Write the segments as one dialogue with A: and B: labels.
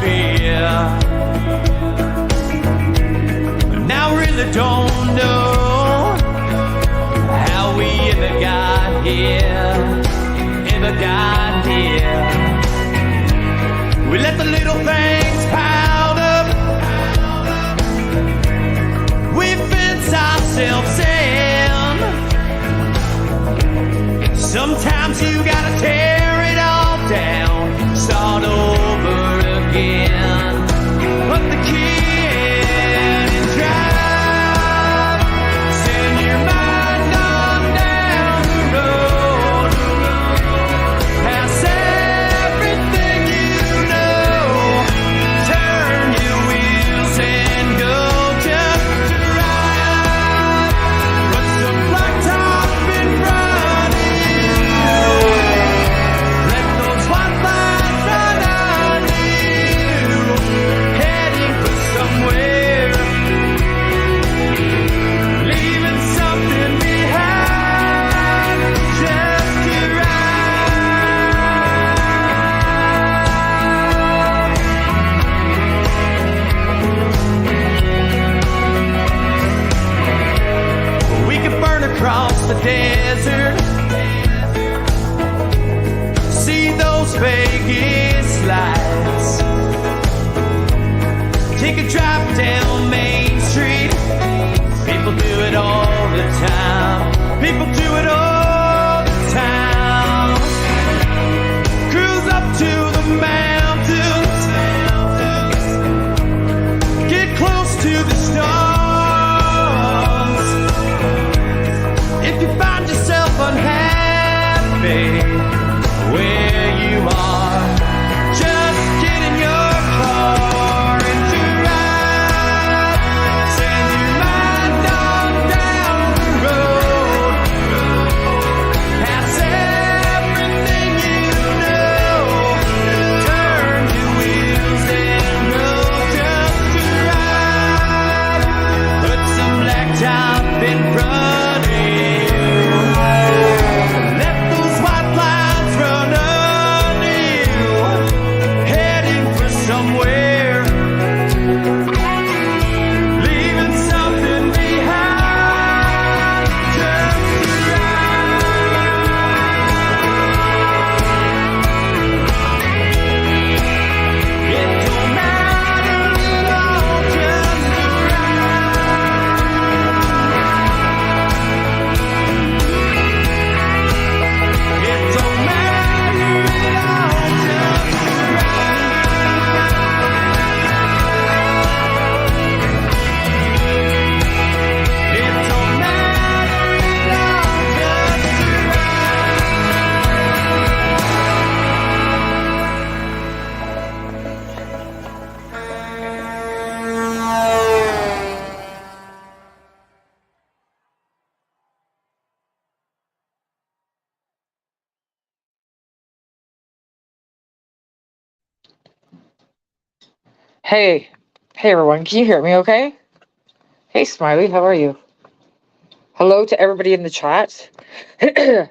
A: fear. And I really don't know how we ever got here, We let the little things pile up, we fence ourselves in. Sometimes you gotta tear it all down, start over again. Put the key in and drive, send your mind on down the road, pass everything you know, turn your wheels and go just to ride. Put some blacktop in front of you, let those white lines run under you, heading for somewhere, leaving something behind just to ride. We could burn across the desert, see those Vegas lights, take a drive down Main Street. People do it all the time. People do it all the time. Cruise up to the mountains, get close to the stars. If you find yourself unhappy where you are, just get in your car and drive. Send your mind on down the road, pass everything you know, turn your wheels and go just to ride. Put some blacktop in front of you, let those white lines run under you, heading for somewhere, leaving something behind just to ride. It don't matter at all, just to ride. It don't matter at all, just to ride. It don't matter at all, just to
B: Hey, hey everyone, can you hear me okay? Hey Smiley, how are you? Hello to everybody in the chat. You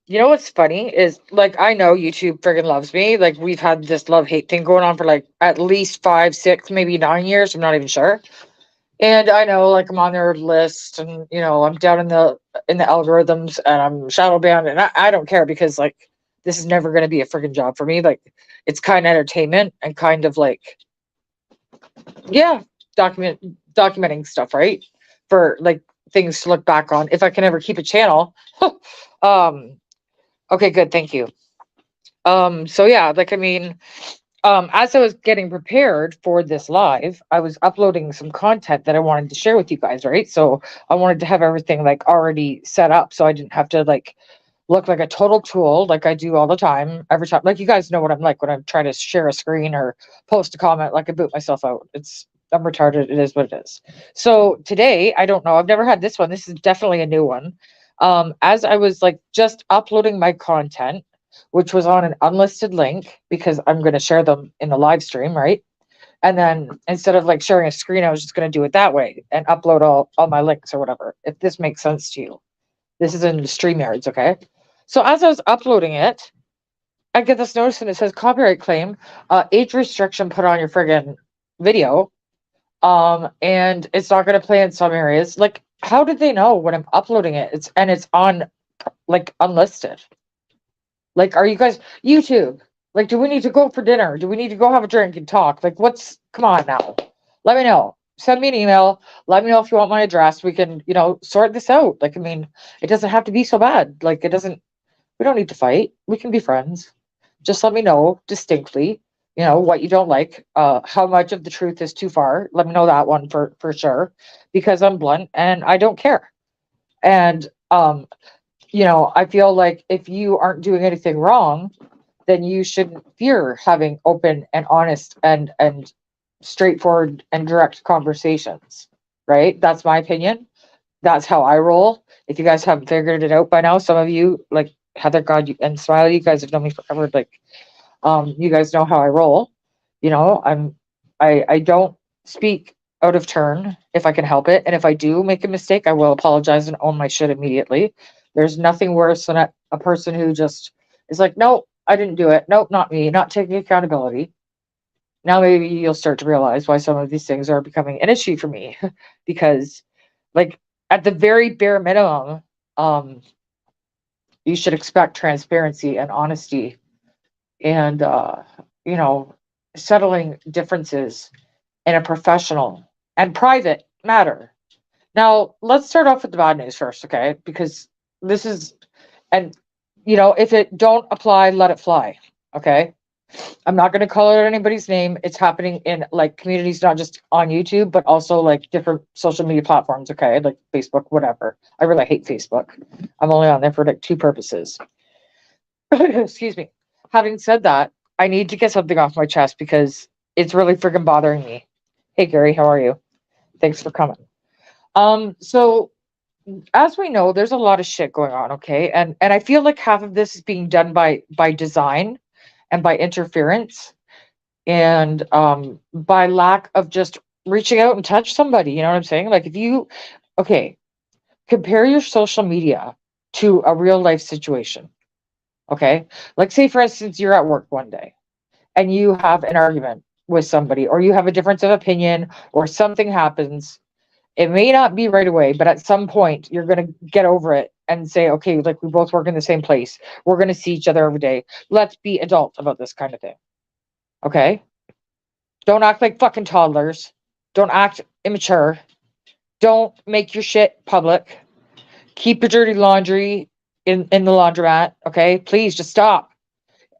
B: know what's funny is like I know YouTube friggin' loves me. Like we've had this love-hate thing going on for like at least 5, 6, maybe 9 years. I'm not even sure. And I know like I'm on their list and I'm down in the algorithms and I'm shadow banned and I don't care because like this is never gonna be a friggin' job for me. Like it's kind of entertainment and kind of like yeah, documenting stuff, right? For like things to look back on if I can ever keep a channel. um okay, good, thank you. So yeah, like I mean, as I was getting prepared for this live, I was uploading some content that I wanted to share with you guys, right? So I wanted to have everything like already set up so I didn't have to like look like a total tool like I do all the time. Every time, like you guys know what I'm like when I'm trying to share a screen or post a comment, like I boot myself out. I'm retarded. It is what it is. So today, I don't know. I've never had this one. This is definitely a new one. As I was like just uploading my content, which was on an unlisted link because I'm going to share them in the live stream, right? And then instead of like sharing a screen, I was just going to do it that way and upload all my links or whatever, if this makes sense to you. This is in StreamYards, okay? So as I was uploading it, I get this notice and it says copyright claim, age restriction put on your friggin' video. And it's not gonna play in some areas. Like, how did they know when I'm uploading it? It's on like unlisted. Like, are you guys YouTube? Like, do we need to go for dinner? Do we need to go have a drink and talk? Like, what's come on now? Let me know. Send me an email. Let me know if you want my address. We can, sort this out. Like, I mean, it doesn't have to be so bad. Like, it doesn't, we don't need to fight. We can be friends. Just let me know distinctly, what you don't like, how much of the truth is too far. Let me know that one for sure, because I'm blunt and I don't care. And I feel like if you aren't doing anything wrong, then you shouldn't fear having open and honest and straightforward and direct conversations. Right? That's my opinion. That's how I roll. If you guys haven't figured it out by now, some of you like Heather, God, and Smiley, you guys have known me forever. Like, you guys know how I roll. I don't speak out of turn if I can help it. And if I do make a mistake, I will apologize and own my shit immediately. There's nothing worse than a person who just is like, nope, I didn't do it. Nope, not me, not taking accountability. Now maybe you'll start to realize why some of these things are becoming an issue for me. Because like at the very bare minimum, you should expect transparency and honesty and settling differences in a professional and private matter. Now, let's start off with the bad news first, okay? Because this is, and if it don't apply, let it fly, okay? I'm not going to call out anybody's name. It's happening in like communities, not just on YouTube, but also like different social media platforms, okay? Like Facebook, whatever. I really hate Facebook. I'm only on there for like two purposes. Excuse me. Having said that, I need to get something off my chest because it's really freaking bothering me. Hey Gary, how are you? Thanks for coming. So as we know, there's a lot of shit going on, okay? And I feel like half of this is being done by design and by interference and by lack of just reaching out and touch somebody, you know what I'm saying? Like if you okay, compare your social media to a real life situation. Okay? Like say for instance you're at work one day and you have an argument with somebody or you have a difference of opinion or something happens. It may not be right away, but at some point you're going to get over it and say, okay, like we both work in the same place. We're going to see each other every day. Let's be adult about this kind of thing. Okay? Don't act like fucking toddlers. Don't act immature. Don't make your shit public. Keep your dirty laundry in the laundromat. Okay? Please just stop.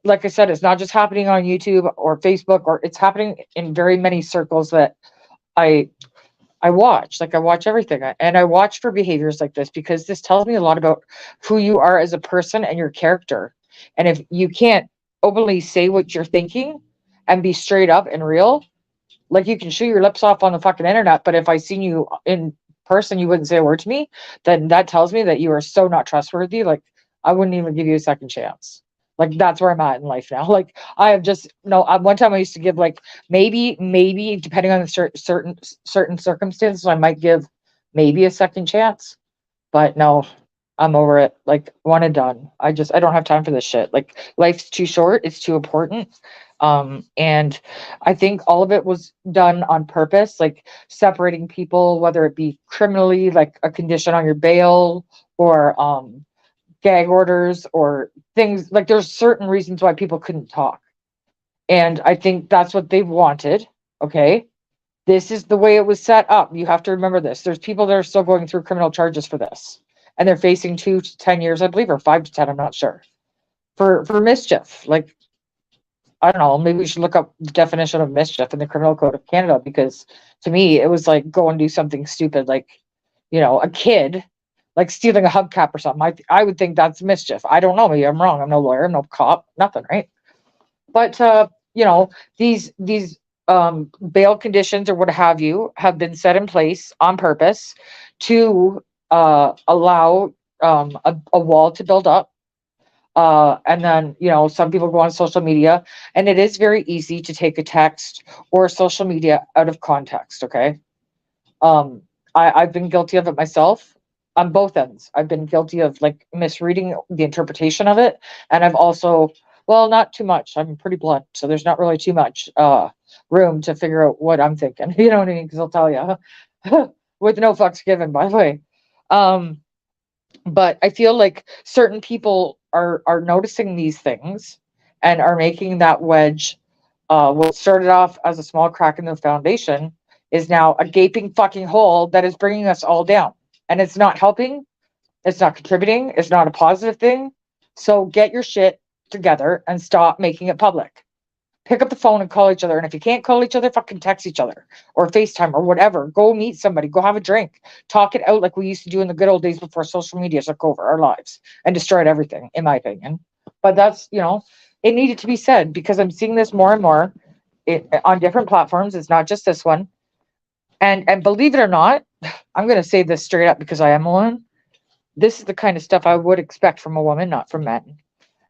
B: Like I said, it's not just happening on YouTube or Facebook, or it's happening in very many circles that I watch. Like I watch everything, and I watch for behaviors like this because this tells me a lot about who you are as a person and your character. And if you can't openly say what you're thinking and be straight up and real, like you can shoot your lips off on the fucking internet, but if I seen you in person, you wouldn't say a word to me, then that tells me that you are so not trustworthy. Like I wouldn't even give you a second chance. Like that's where I'm at in life now. Like I have just no. One time I used to give like maybe depending on the certain circumstances, I might give maybe a second chance. But no, I'm over it. Like one and done. I don't have time for this shit. Like life's too short. It's too important. And I think all of it was done on purpose, like separating people, whether it be criminally, like a condition on your bail, or gag orders or things like there's certain reasons why people couldn't talk. And I think that's what they wanted. Okay. This is the way it was set up. You have to remember this. There's people that are still going through criminal charges for this. And they're facing 2 to 10 years, I believe, or 5 to 10, I'm not sure. For mischief. Like, I don't know, maybe we should look up the definition of mischief in the Criminal Code of Canada, because to me it was like go and do something stupid, like, a kid like stealing a hubcap or something. I would think that's mischief. I don't know. Maybe I'm wrong. I'm no lawyer. I'm no cop. Nothing, right? But these bail conditions or what have you have been set in place on purpose to allow a wall to build up. And then some people go on social media, and it is very easy to take a text or social media out of context. Okay, I've been guilty of it myself on both ends. I've been guilty of like misreading the interpretation of it, and I've also Well, not too much. I'm pretty blunt, so there's not really too much room to figure out what I'm thinking. You know what I mean? Because I'll tell you, with no fucks given, by the way. Um, but I feel like certain people are noticing these things and are making that wedge. What started off as a small crack in the foundation is now a gaping fucking hole that is bringing us all down, and it's not helping. It's not contributing. It's not a positive thing. So get your shit together and stop making it public. Pick up the phone and call each other. And if you can't call each other, fucking text each other or FaceTime or whatever. Go meet somebody. Go have a drink. Talk it out like we used to do in the good old days before social media took over our lives and destroyed everything, in my opinion. But that's, it needed to be said because I'm seeing this more and more on different platforms. It's not just this one. And believe it or not, I'm going to say this straight up because I am a woman. This is the kind of stuff I would expect from a woman, not from men.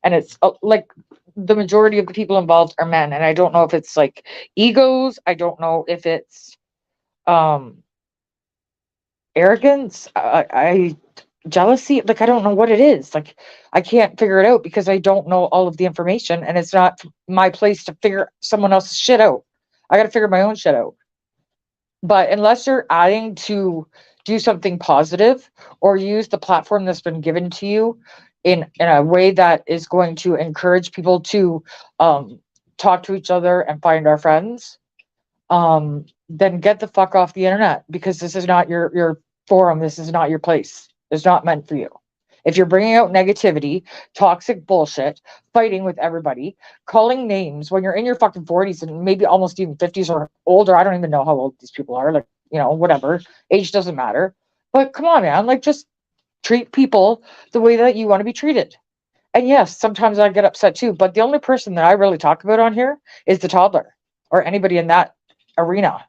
B: And it's like the majority of the people involved are men. And I don't know if it's like egos. I don't know if it's um arrogance. I jealousy. Like I don't know what it is. Like I can't figure it out because I don't know all of the information, and it's not my place to figure someone else's shit out. I got to figure my own shit out. But unless you're adding to do something positive or use the platform that's been given to you in a way that is going to encourage people to talk to each other and find our friends, then get the fuck off the internet because this is not your forum. This is not your place. It's not meant for you. If you're bringing out negativity, toxic bullshit, fighting with everybody, calling names when you're in your fucking 40s and maybe almost even 50s or older, I don't even know how old these people are, like, whatever, age doesn't matter. But come on, man, like just treat people the way that you want to be treated. And yes, sometimes I get upset too, but the only person that I really talk about on here is the toddler or anybody in that arena.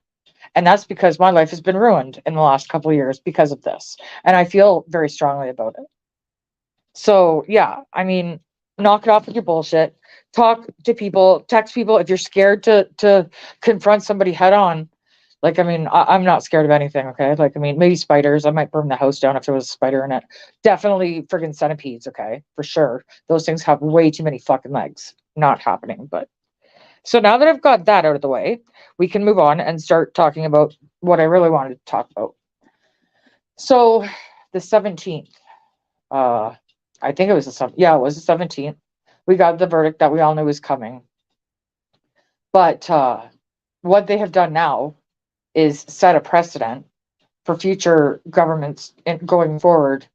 B: And that's because my life has been ruined in the last couple of years because of this. And I feel very strongly about it. So yeah, I mean, knock it off with your bullshit. Talk to people, text people. If you're scared to confront somebody head on, like I mean, I'm not scared of anything. Okay, like I mean, maybe spiders. I might burn the house down if there was a spider in it. Definitely friggin' centipedes. Okay, for sure. Those things have way too many fucking legs. Not happening. But so now that I've got that out of the way, we can move on and start talking about what I really wanted to talk about. So the 17th. I think it was it was the 17th. We got the verdict that we all knew was coming. But what they have done now is set a precedent for future governments going forward.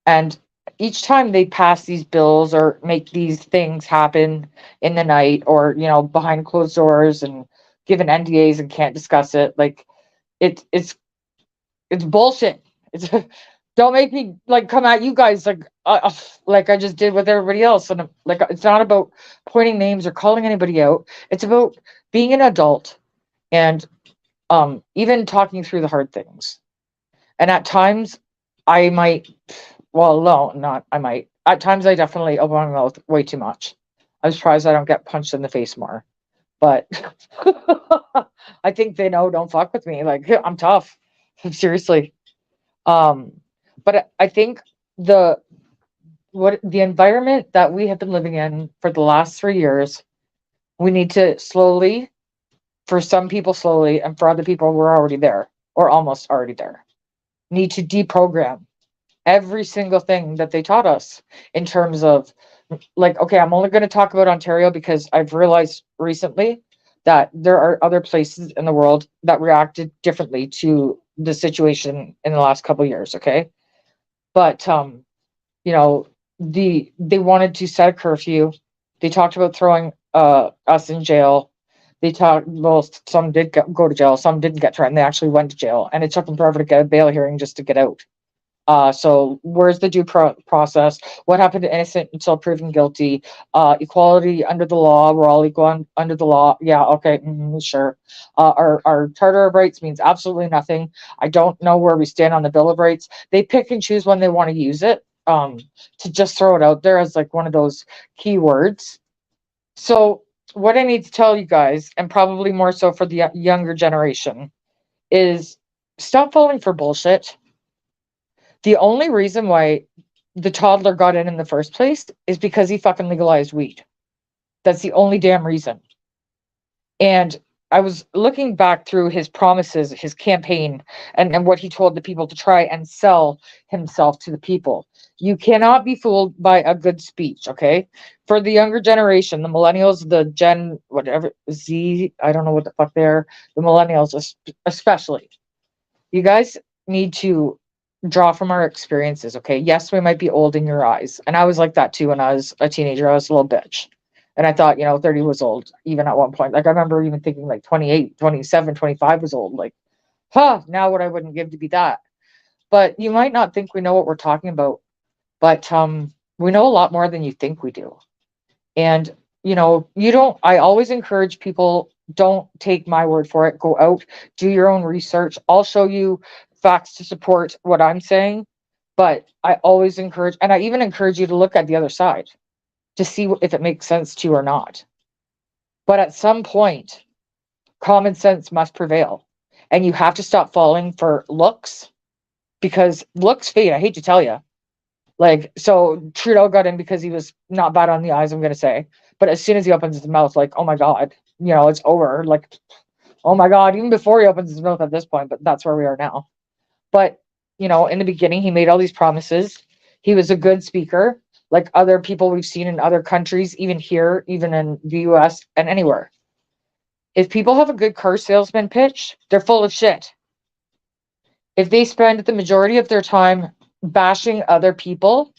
B: And each time they pass these bills or make these things happen in the night or, behind closed doors and given NDAs and can't discuss it, like it's bullshit. It's don't make me like come at you guys like I just did with everybody else. And like it's not about pointing names or calling anybody out. It's about being an adult and even talking through the hard things. And at times I might, well, no, not I might. At times I definitely open my mouth way too much. I'm surprised I don't get punched in the face more. But I think they know don't fuck with me. Like I'm tough. Seriously. But I think the environment that we have been living in for the last 3 years, we need to slowly, for some people slowly, and for other people we're already there or almost already there, need to deprogram every single thing that they taught us in terms of like, okay, I'm only going to talk about Ontario because I've realized recently that there are other places in the world that reacted differently to the situation in the last couple of years. Okay. But they wanted to set a curfew. They talked about throwing us in jail. They talked, well, some did go to jail, some didn't get threatened. They actually went to jail, and it took them forever to get a bail hearing just to get out. So where's the due process? What happened to innocent until proven guilty? Equality under the law. We're all equal under the law. Yeah, okay, sure. Our Charter of Rights means absolutely nothing. I don't know where we stand on the Bill of Rights. They pick and choose when they want to use it to just throw it out there as like one of those keywords. So what I need to tell you guys, and probably more so for the younger generation, is stop falling for bullshit. The only reason why the toddler got in the first place is because he fucking legalized weed. That's the only damn reason. And I was looking back through his promises, his campaign, and what he told the people to try and sell himself to the people. You cannot be fooled by a good speech, okay? For the younger generation, the millennials, the Gen, whatever, Z, I don't know what the fuck they're, the millennials especially. You guys need to draw from our experiences, okay? Yes, we might be old in your eyes. And I was like that too when I was a teenager. I was a little bitch. And I thought, 30 was old, even at one point. Like, I remember even thinking like 28, 27, 25 was old. Like, now what I wouldn't give to be that. But you might not think we know what we're talking about, but we know a lot more than you think we do. And, I always encourage people, don't take my word for it. Go out, do your own research. I'll show you facts to support what I'm saying. But I always encourage, and I even encourage you to look at the other side to see if it makes sense to you or not. But at some point, common sense must prevail. And you have to stop falling for looks, because looks fade. I hate to tell you. Like, so Trudeau got in because he was not bad on the eyes, I'm going to say. But as soon as he opens his mouth, like, oh my God, it's over. Like, oh my God, even before he opens his mouth at this point, but that's where we are now. But, in the beginning, he made all these promises. He was a good speaker, like other people we've seen in other countries, even here, even in the US and anywhere. If people have a good car salesman pitch, they're full of shit. If they spend the majority of their time bashing other people,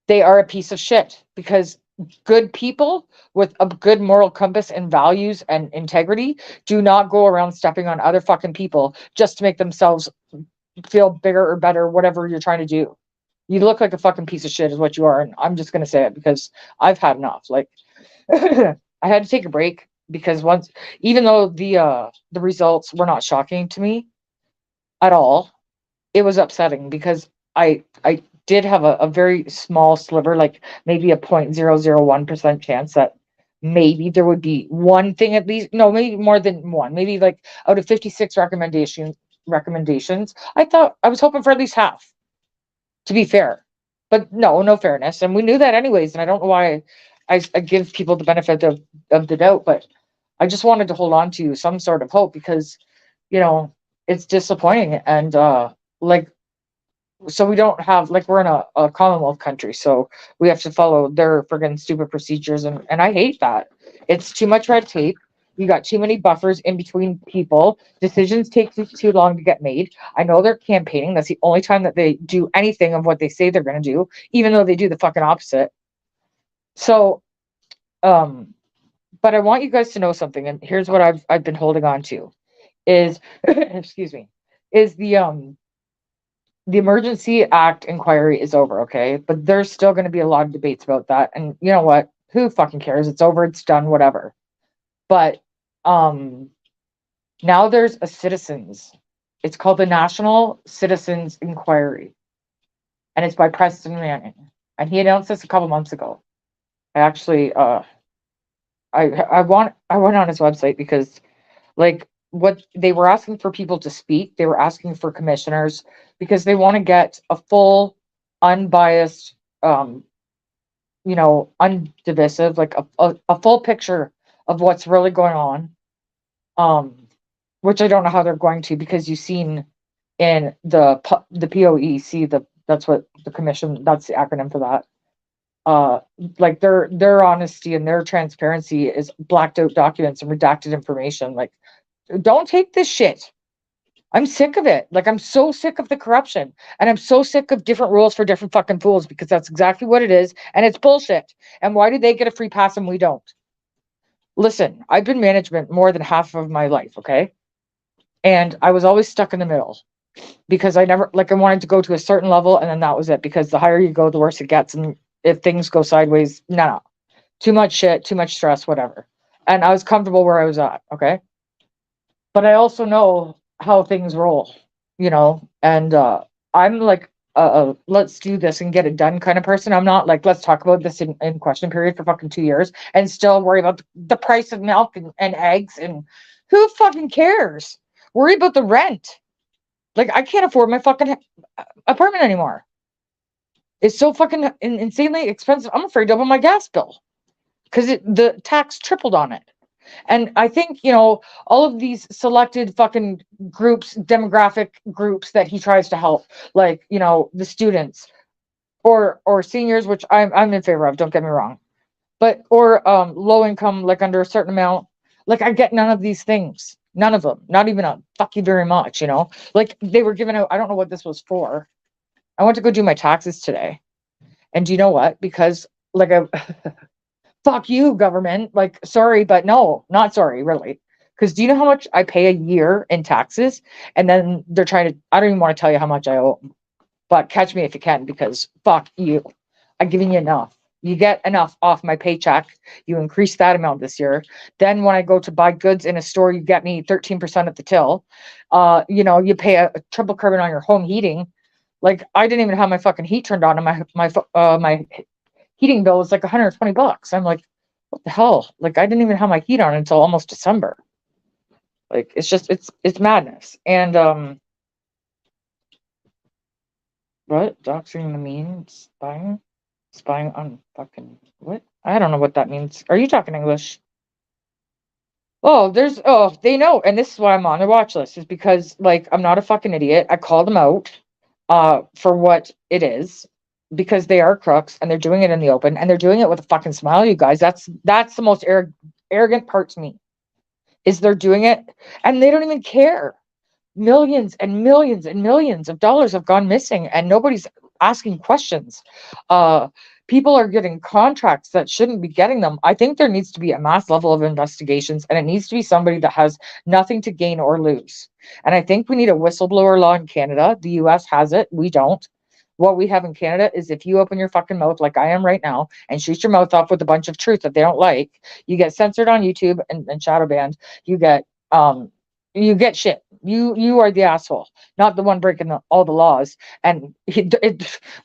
B: they are a piece of shit, because good people with a good moral compass and values and integrity do not go around stepping on other fucking people just to make themselves feel bigger or better, whatever you're trying to do. You look like a fucking piece of shit is what you are. And I'm just going to say it because I've had enough. Like, I had to take a break because even though the results were not shocking to me at all, it was upsetting because I did have a very small sliver, like maybe a 0.001% chance that maybe there would be one thing at least. No, maybe more than one. Maybe like out of 56 recommendations, I was hoping for at least half, to be fair. But no fairness. And we knew that anyways. And I don't know why I give people the benefit of the doubt, but I just wanted to hold on to some sort of hope because, it's disappointing. And like, so we don't have, like, we're in a Commonwealth country, so we have to follow their friggin' stupid procedures. And I hate that. It's too much red tape. You got too many buffers in between people. Decisions take too long to get made. I know they're campaigning. That's the only time that they do anything of what they say they're going to do, even though they do the fucking opposite. So, but I want you guys to know something, and here's what I've been holding on to is, excuse me, is the Emergency Act inquiry is over, okay? But there's still going to be a lot of debates about that. And you know what? Who fucking cares? It's over, it's done, whatever. But now there's it's called the National Citizens Inquiry. And it's by Preston Manning. And he announced this a couple months ago. I actually I went on his website because, like, what they were asking for people to speak, they were asking for commissioners because they want to get a full, unbiased, undivisive, like a full picture of what's really going on. Which I don't know how they're going to, because you've seen in the POEC, that's what the commission, that's the acronym for that. Like their honesty and their transparency is blacked out documents and redacted information. Like, don't take this shit. I'm sick of it. Like, I'm so sick of the corruption, and I'm so sick of different rules for different fucking fools, because that's exactly what it is, and it's bullshit. And why do they get a free pass and we don't? Listen, I've been management more than half of my life, okay? And I was always stuck in the middle because I wanted to go to a certain level, and then that was it, because the higher you go, the worse it gets. And if things go sideways, no. Too much shit, too much stress, whatever. And I was comfortable where I was at, okay? But I also know how things roll, and I'm like, let's do this and get it done kind of person. I'm not like, let's talk about this in question period for fucking 2 years and still worry about the price of milk and eggs, and who fucking cares? Worry about the rent. Like, I can't afford my fucking apartment anymore. It's so fucking insanely expensive. I'm afraid to open my gas bill. because the tax tripled on it. And I think, all of these selected fucking groups, demographic groups that he tries to help, like, the students or seniors, which I'm in favor of, don't get me wrong. But or low income, like under a certain amount. Like I get none of these things. None of them. Not even a fuck you very much, Like they were giving out, I don't know what this was for. I went to go do my taxes today. And do you know what? Because like I fuck you, government. Like, sorry, but no, not sorry, really. Because do you know how much I pay a year in taxes? And then they're trying to, I don't even want to tell you how much I owe them. But catch me if you can, because fuck you. I'm giving you enough. You get enough off my paycheck. You increase that amount this year. Then when I go to buy goods in a store, you get me 13% at the till. You pay a triple carbon on your home heating. Like I didn't even have my fucking heat turned on, and my heating bill was like $120. I'm like, what the hell? Like I didn't even have my heat on until almost December. Like it's madness. And what? Doxing the mean spying on fucking what? I don't know what that means. Are you talking English? They know, and this is why I'm on their watch list, is because like I'm not a fucking idiot. I called them out for what it is, because they are crooks and they're doing it in the open and they're doing it with a fucking smile, you guys. That's the most arrogant part to me, is they're doing it and they don't even care. Millions and millions and millions of dollars have gone missing and nobody's asking questions. People are getting contracts that shouldn't be getting them. I think there needs to be a mass level of investigations, and it needs to be somebody that has nothing to gain or lose. And I think we need a whistleblower law in Canada. The US has it, we don't. What we have in Canada is if you open your fucking mouth like I am right now and shoot your mouth off with a bunch of truth that they don't like, you get censored on YouTube and shadow banned. You get shit. You are the asshole, not the one breaking all the laws. And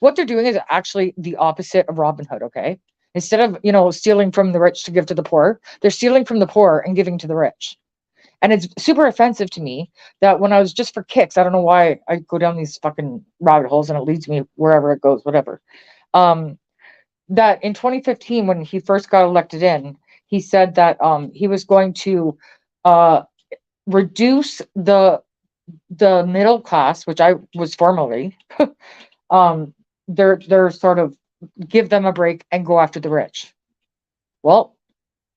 B: what they're doing is actually the opposite of Robin Hood. Okay, instead of stealing from the rich to give to the poor, they're stealing from the poor and giving to the rich. And it's super offensive to me that when I was just for kicks, I don't know why I go down these fucking rabbit holes and it leads me wherever it goes, whatever. That in 2015, when he first got elected in, he said that he was going to reduce the middle class, which I was formerly, they're sort of give them a break and go after the rich. Well,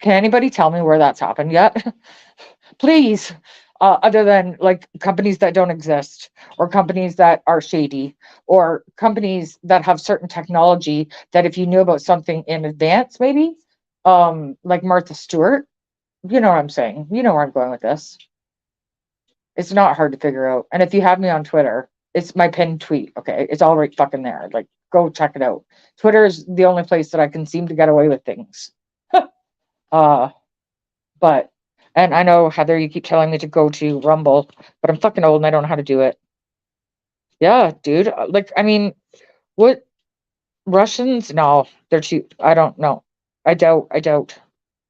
B: can anybody tell me where that's happened yet? Please. Other than like companies that don't exist, or companies that are shady, or companies that have certain technology that if you knew about something in advance, maybe, like Martha Stewart, you know what I'm saying? You know where I'm going with this. It's not hard to figure out. And if you have me on Twitter, it's my pinned tweet. Okay. It's all right fucking there. Like, go check it out. Twitter is the only place that I can seem to get away with things. But, and I know, Heather, you keep telling me to go to Rumble, but I'm fucking old and I don't know how to do it. Yeah, dude. Like, I mean, what Russians? No, they're too, I don't know. I doubt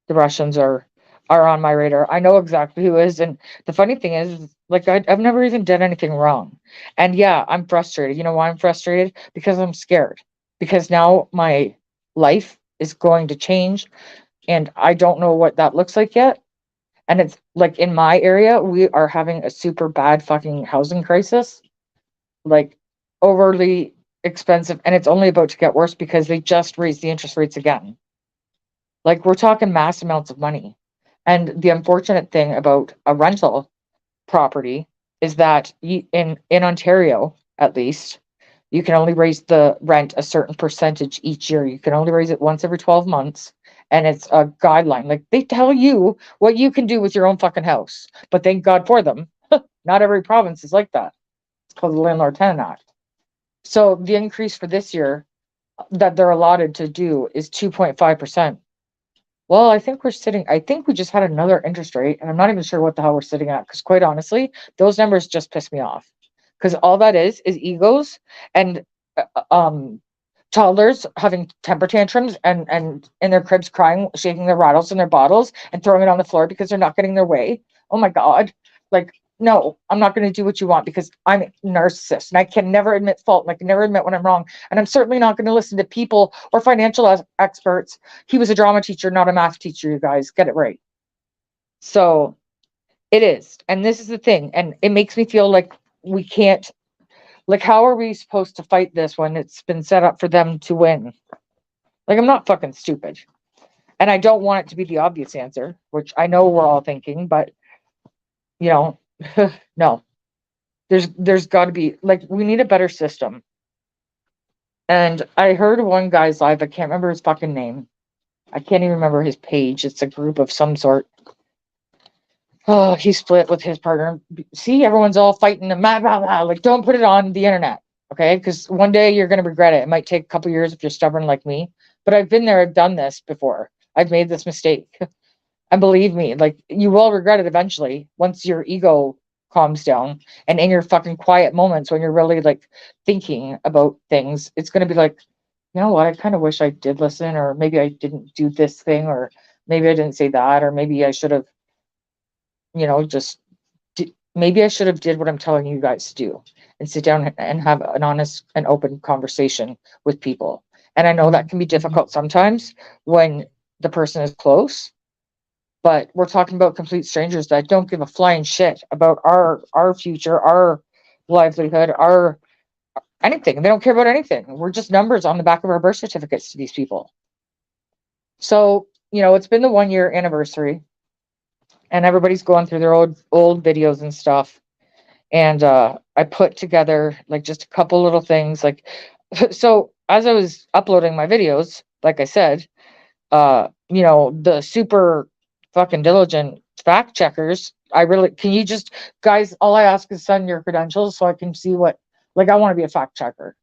B: the Russians are on my radar. I know exactly who is, and the funny thing is, like, I've never even done anything wrong. And yeah, I'm frustrated. You know why I'm frustrated? Because I'm scared. Because now my life is going to change, and I don't know what that looks like yet. And it's like in my area, we are having a super bad fucking housing crisis, like overly expensive, and it's only about to get worse because they just raised the interest rates again. Like, we're talking mass amounts of money. And the unfortunate thing about a rental property is that in Ontario, at least, you can only raise the rent a certain percentage each year. You can only raise it once every 12 months. And it's a guideline. Like, they tell you what you can do with your own fucking house. But thank God for them. Not every province is like that. It's called the Landlord Tenant Act. So the increase for this year that they're allotted to do is 2.5%. Well, I think we just had another interest rate, and I'm not even sure what the hell we're sitting at, because quite honestly, those numbers just piss me off. Because all that is egos and toddlers having temper tantrums and in their cribs crying, shaking their rattles and their bottles and throwing it on the floor because they're not getting their way. Oh my God. Like, no, I'm not going to do what you want because I'm a narcissist and I can never admit fault and I can never admit when I'm wrong. And I'm certainly not going to listen to people or financial experts. He was a drama teacher, not a math teacher, you guys. Get it right. So it is. And this is the thing. And it makes me feel like we can't, like, how are we supposed to fight this when it's been set up for them to win? Like, I'm not fucking stupid. And I don't want it to be the obvious answer, which I know we're all thinking, but, you know, no. There's got to be, like, we need a better system. And I heard one guy's live, I can't remember his fucking name. I can't even remember his page. It's a group of some sort. Oh, he split with his partner. See, everyone's all fighting and blah, blah, blah. Like, don't put it on the internet, okay? Because one day you're going to regret it. It might take a couple years if you're stubborn like me. But I've been there. I've done this before. I've made this mistake. And believe me, like, you will regret it eventually once your ego calms down. And in your fucking quiet moments when you're really, like, thinking about things, it's going to be like, you know what? I kind of wish I did listen, or maybe I didn't do this thing, or maybe I didn't say that, or maybe I should have, just maybe I should have did what I'm telling you guys to do and sit down and have an honest and open conversation with people. And I know that can be difficult sometimes when the person is close, but we're talking about complete strangers that don't give a flying shit about our future, our livelihood, our anything. They don't care about anything. We're just numbers on the back of our birth certificates to these people. So, it's been the 1 year anniversary and everybody's going through their old videos and stuff. And I put together like just a couple little things, like, so as I was uploading my videos, like I said, the super fucking diligent fact checkers, can you just, guys, all I ask is send your credentials so I can see what, like, I want to be a fact checker.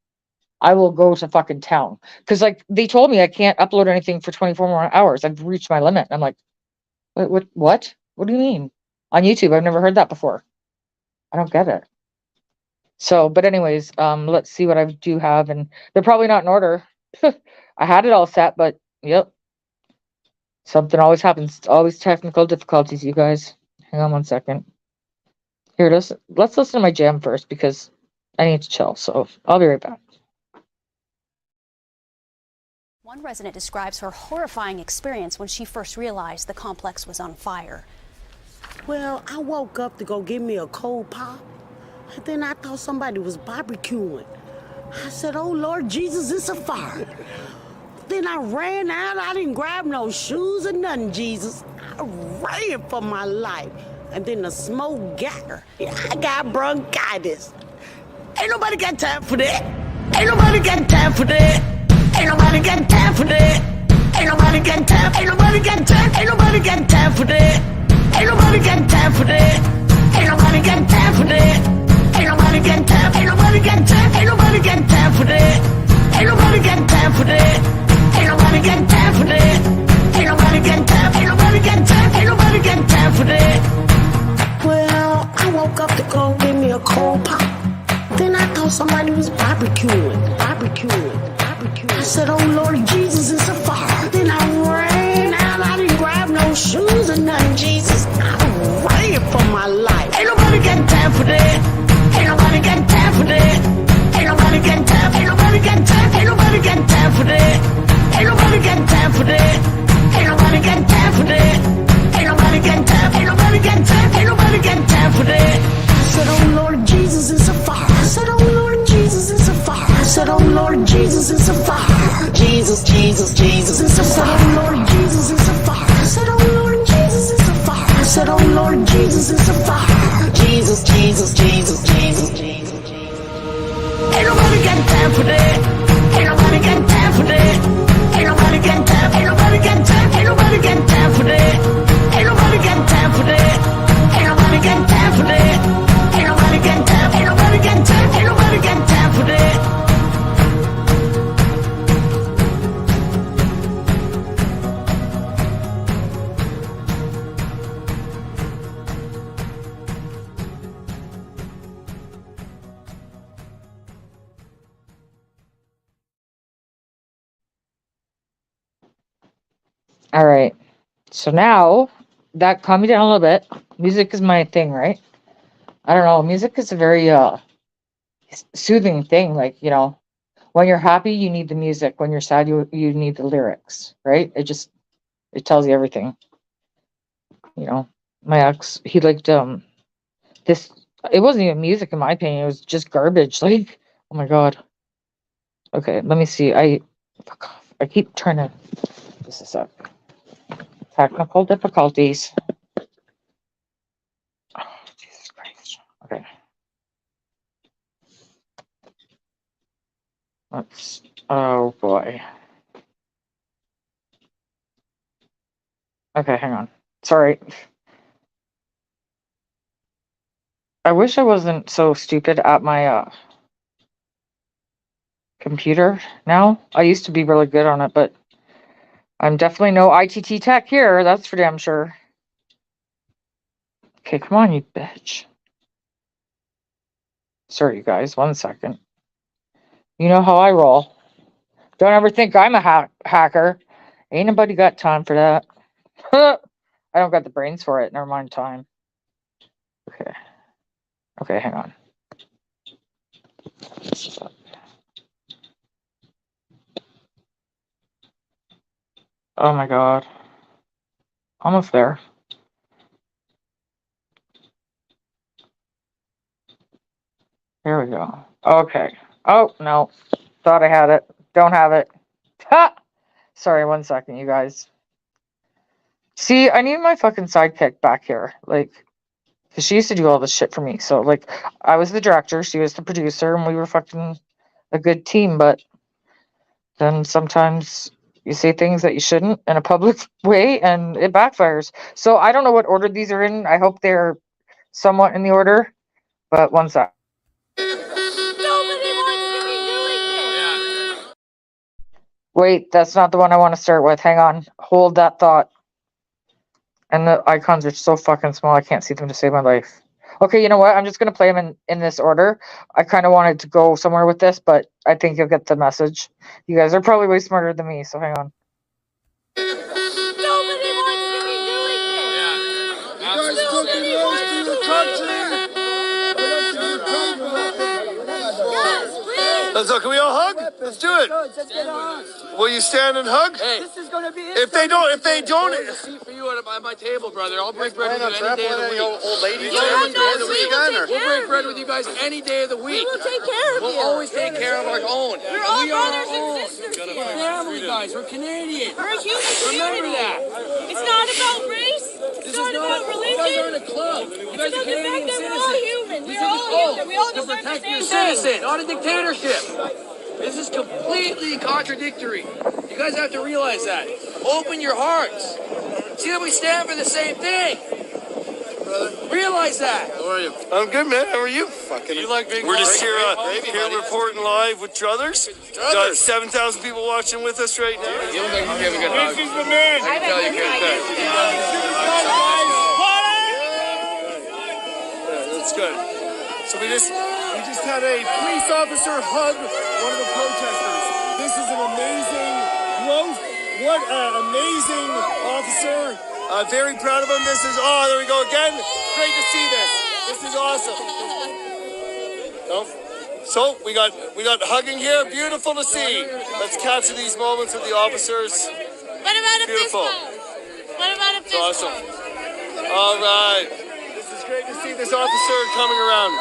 B: I will go to fucking town. Because, like, they told me I can't upload anything for 24 more hours. I've reached my limit. I'm like, what? What do you mean? On YouTube, I've never heard that before. I don't get it. So, but anyways, let's see what I do have. And they're probably not in order. I had it all set, but yep. Something always happens. It's always technical difficulties, you guys. Hang on one second. Here it is. Let's listen to my jam first because I need to chill. So I'll be right back.
C: One resident describes her horrifying experience when she first realized the complex was on fire.
D: Well, I woke up to go get me a cold pop, and then I thought somebody was barbecuing. I said, oh, Lord Jesus, it's a fire. Then I ran out. I didn't grab no shoes or nothing, Jesus. I ran for my life. And then the smoke got her. I got bronchitis. Ain't nobody got time for that. Ain't nobody got time for that. Ain't nobody got time for that. Ain't nobody got time. Ain't nobody got time. Ain't nobody got time for that. Ain't nobody got time for that. Ain't nobody got time for that. Ain't nobody got time. Ain't nobody got time. Ain't nobody got time for that. Ain't nobody got time for that. Ain't nobody got time for that. Ain't nobody got time. Ain't nobody got time. Ain't nobody got time for that. Well, I woke up to go get me a cold pop. Then I thought somebody was barbecuing. I said, oh Lord Jesus, it's a fire. Then I ran out. I didn't grab no shoes or nothing, Jesus. I ran for my life. Ain't nobody got time for that. Ain't nobody got time for that. Ain't nobody got time. Ain't nobody got time. Ain't nobody got time for that. Ain't nobody got time for that. Ain't nobody got time for that. Ain't nobody got time. Ain't nobody got time. Ain't nobody got time for that. I said, oh Lord Jesus, it's a fire. I said, oh Lord Jesus, it's a fire. I said, oh Lord Jesus, it's a fire. Jesus, Jesus, Jesus, it's a fire. I said, oh Lord Jesus, it's a fire. I said, oh Lord Jesus, it's a fire. I said, oh Lord Jesus, it's a fire. Jesus, Jesus, Jesus, Jesus, Jesus. Ain't nobody got time for that. Ain't nobody got time for that. Ain't nobody got time. Ain't nobody got time. Ain't nobody got time for that. Ain't nobody got time for that. Ain't nobody got time for that. Ain't nobody got time. Ain't nobody got time. Ain't nobody got time for that.
B: All right. So now that calmed me down a little bit. Music is my thing, right? I don't know. Music is a very soothing thing. Like, you know, when you're happy, you need the music. When you're sad, you need the lyrics, right? It tells you everything. You know, my ex, he liked this. It wasn't even music in my opinion. It was just garbage. Like, oh my god. Okay, let me see. Fuck off. I keep trying to. This is up. Technical difficulties. Oh, Jesus Christ. Okay. Let's. Oh boy. Okay, hang on. Sorry. I wish I wasn't so stupid at my computer now. I used to be really good on it, but I'm definitely no ITT tech here. That's for damn sure. Okay, come on, you bitch. Sorry, you guys. 1 second. You know how I roll. Don't ever think I'm a hacker. Ain't nobody got time for that. I don't got the brains for it. Never mind time. Okay. Okay, hang on. Oh my god. Almost there. Here we go. Okay. Oh, no. Thought I had it. Don't have it. Ha! Sorry, 1 second, you guys. See, I need my fucking sidekick back here. Like, because she used to do all this shit for me. So, like, I was the director, she was the producer, and we were fucking a good team. But then sometimes you say things that you shouldn't in a public way, and it backfires. So I don't know what order these are in. I hope they're somewhat in the order. But 1 sec. Wait, that's not the one I want to start with. Hang on. Hold that thought. And the icons are so fucking small, I can't see them to save my life. Okay, you know what? I'm just going to play them in this order. I kind of wanted to go somewhere with this, but I think you'll get the message. You guys are probably way smarter than me, so hang on.
E: Nobody wants to be doing this. Yeah. Nobody wants to be country. Yes, please.
F: Let's go. Can we all hug? Let's do it. Will you stand and hug?
E: Hey, this is gonna be it.
F: If they don't,
E: a seat for you at my table, brother. I'll break bread with you any day of the week.
F: Old ladies.
E: We'll break bread with you guys any day of the week.
G: We will take care of you.
E: We'll always take care of our own.
G: We're all brothers and sisters here.
E: We're family, guys. We're Canadian.
G: We're a human
E: Remember
G: community.
E: that.
G: It's not about race. It's not about
E: You guys are in
G: religion.
E: a club. You guys
G: It's
E: are
G: about the fact
E: Canadian
G: that we're all
E: citizens.
G: human.
E: This
G: We're
E: is
G: all
E: a
G: human. We all
E: to
G: deserve the
E: protect your
G: same thing.
E: citizen, not a dictatorship. This is completely contradictory. You guys have to realize that. Open your hearts. See that we stand for the same thing. Realize that.
F: How are you? I'm good, man. How are you?
E: You like being
F: We're just here reporting live with Druthers. Got 7,000 people watching with us right now.
E: You look like you give a good hug. This is the man. I can tell you good.
F: That's good. So we just had a police officer hug one of the protesters. This is an amazing growth. What an amazing officer. Very proud of him. This is, there we go again. Great to see this. This is awesome. So we got hugging here. Beautiful to see. Let's capture these moments with the officers.
G: What about a fist
F: Beautiful.
G: bump? What about a fist
F: Awesome.
G: bump?
F: All right. This is great to see this officer coming around.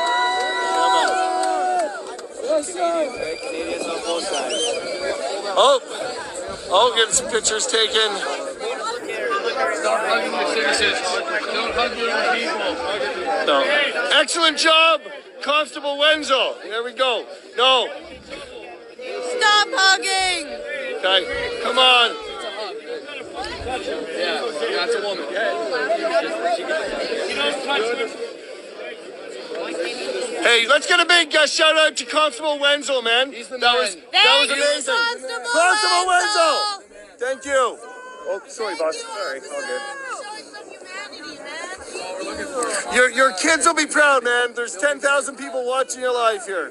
E: Canadians on both sides.
F: Getting some pictures taken.
E: Stop hugging the citizens. Don't hug your own people.
F: No. Excellent job, Constable Wenzel. There we go. No.
G: Stop hugging.
F: Okay. Come on.
E: Yeah, that's a woman.
F: Hey, let's get a big shout out to Constable Wenzel, man.
E: He's the
F: that
E: man.
F: was
G: Thank you,
F: amazing.
G: Constable
F: Wenzel.
G: Wenzel.
F: Thank you. Oh, sorry, boss. Sorry. All good.
G: Showing some humanity, man.
F: Your kids will be proud, man. There's 10,000 people watching you live here.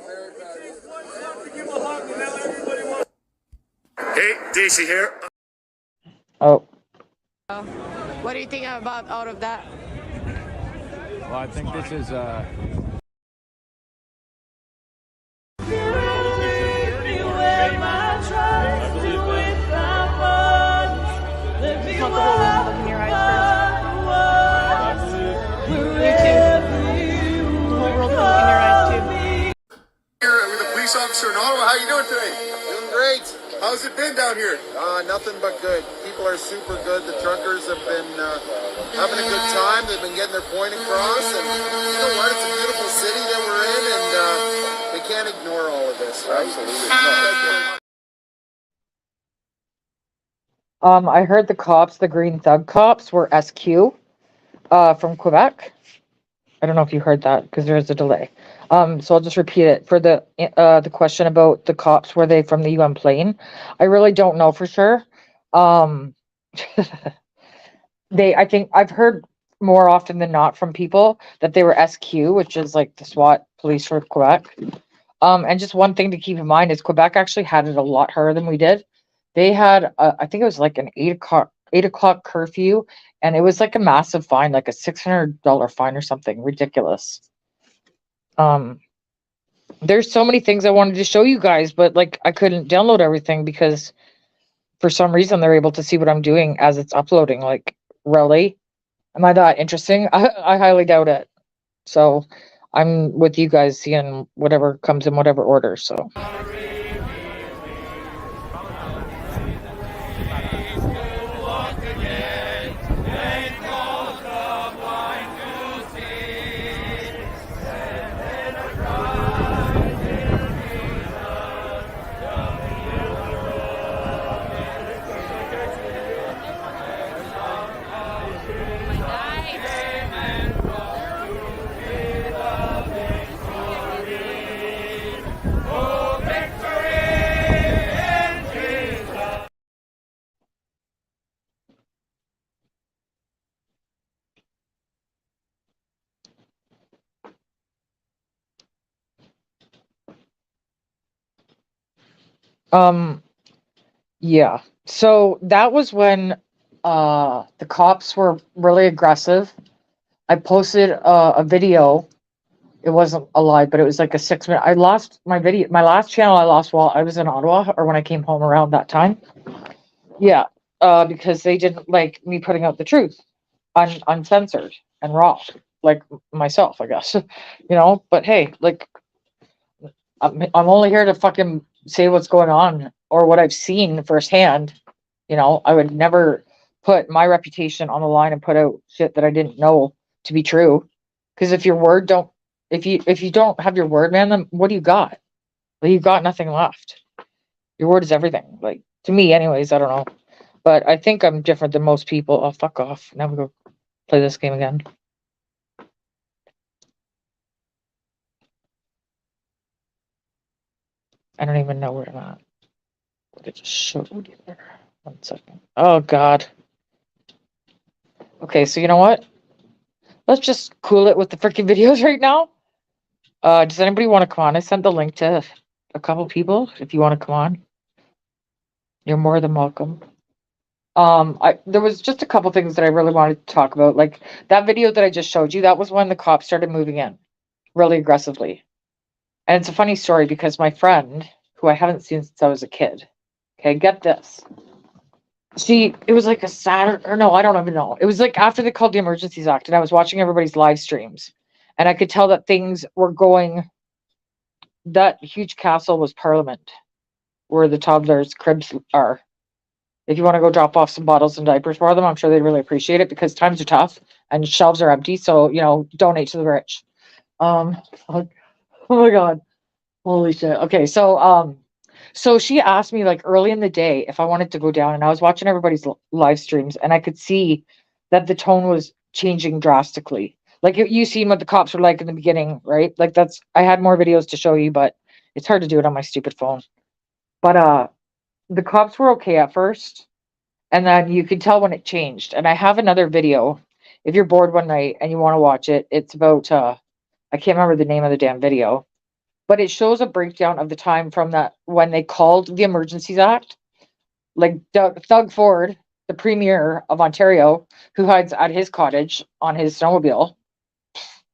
F: Hey, Daisy here.
B: Oh,
H: What do you think about out of that?
I: Well, I think this is
F: going down here? Nothing but good. People are super good. The truckers have been having a good time. They've been getting their point across, and you know what? It's a beautiful city that we're in, and they can't ignore all of this. Right? Absolutely. No, thank you very much.
B: I heard the cops, the Green Thug cops, were SQ from Quebec. I don't know if you heard that because there is a delay. So I'll just repeat it for the question about the cops. Were they from the UN plane? I really don't know for sure. I think I've heard more often than not from people that they were SQ, which is like the SWAT police for Quebec. And just one thing to keep in mind is Quebec actually had it a lot harder than we did. They had, I think it was like an 8 o'clock curfew, and it was like a massive fine, like a $600 fine or something ridiculous. There's so many things I wanted to show you guys, but like I couldn't download everything because for some reason they're able to see what I'm doing as it's uploading. Like, really? Am I that interesting? I highly doubt it. So I'm with you guys seeing whatever comes in whatever order. So. Yeah. So that was when the cops were really aggressive. I posted a video. It wasn't a live, but it was like a 6 minute. I lost my video. My last channel I lost while I was in Ottawa or when I came home around that time. Yeah. Because they didn't like me putting out the truth uncensored and raw, like myself, I guess. But hey, like I'm only here to fucking say what's going on or what I've seen firsthand. I would never put my reputation on the line and put out shit that I didn't know to be true. Because if you don't have your word, man, then what do you got? Well, you got nothing left. Your word is everything. Like, to me, anyways. I don't know, but I think I'm different than most people. Oh, fuck off! Now we go play this game again. I don't even know where I'm at. What it just showed you there. 1 second. Oh God. Okay, so you know what? Let's just cool it with the freaking videos right now. Does anybody want to come on? I sent the link to a couple people. If you want to come on, you're more than welcome. There was just a couple things that I really wanted to talk about. Like that video that I just showed you, that was when the cops started moving in really aggressively. And it's a funny story because my friend, who I haven't seen since I was a kid, okay, get this. It was like a Saturday, or no, I don't even know. It was like after they called the Emergencies Act, and I was watching everybody's live streams, and I could tell that things were going. That huge castle was Parliament, where the toddlers' cribs are. If you want to go drop off some bottles and diapers for them, I'm sure they'd really appreciate it because times are tough and shelves are empty. So, donate to the rich. Oh my God. Holy shit. Okay. So she asked me like early in the day if I wanted to go down, and I was watching everybody's live streams, and I could see that the tone was changing drastically. Like you seen what the cops were like in the beginning, right? Like I had more videos to show you, but it's hard to do it on my stupid phone. But the cops were okay at first, and then you could tell when it changed. And I have another video. If you're bored one night and you want to watch it, it's about I can't remember the name of the damn video, but it shows a breakdown of the time from that when they called the Emergencies Act. Like Doug Ford, the premier of Ontario, who hides at his cottage on his snowmobile,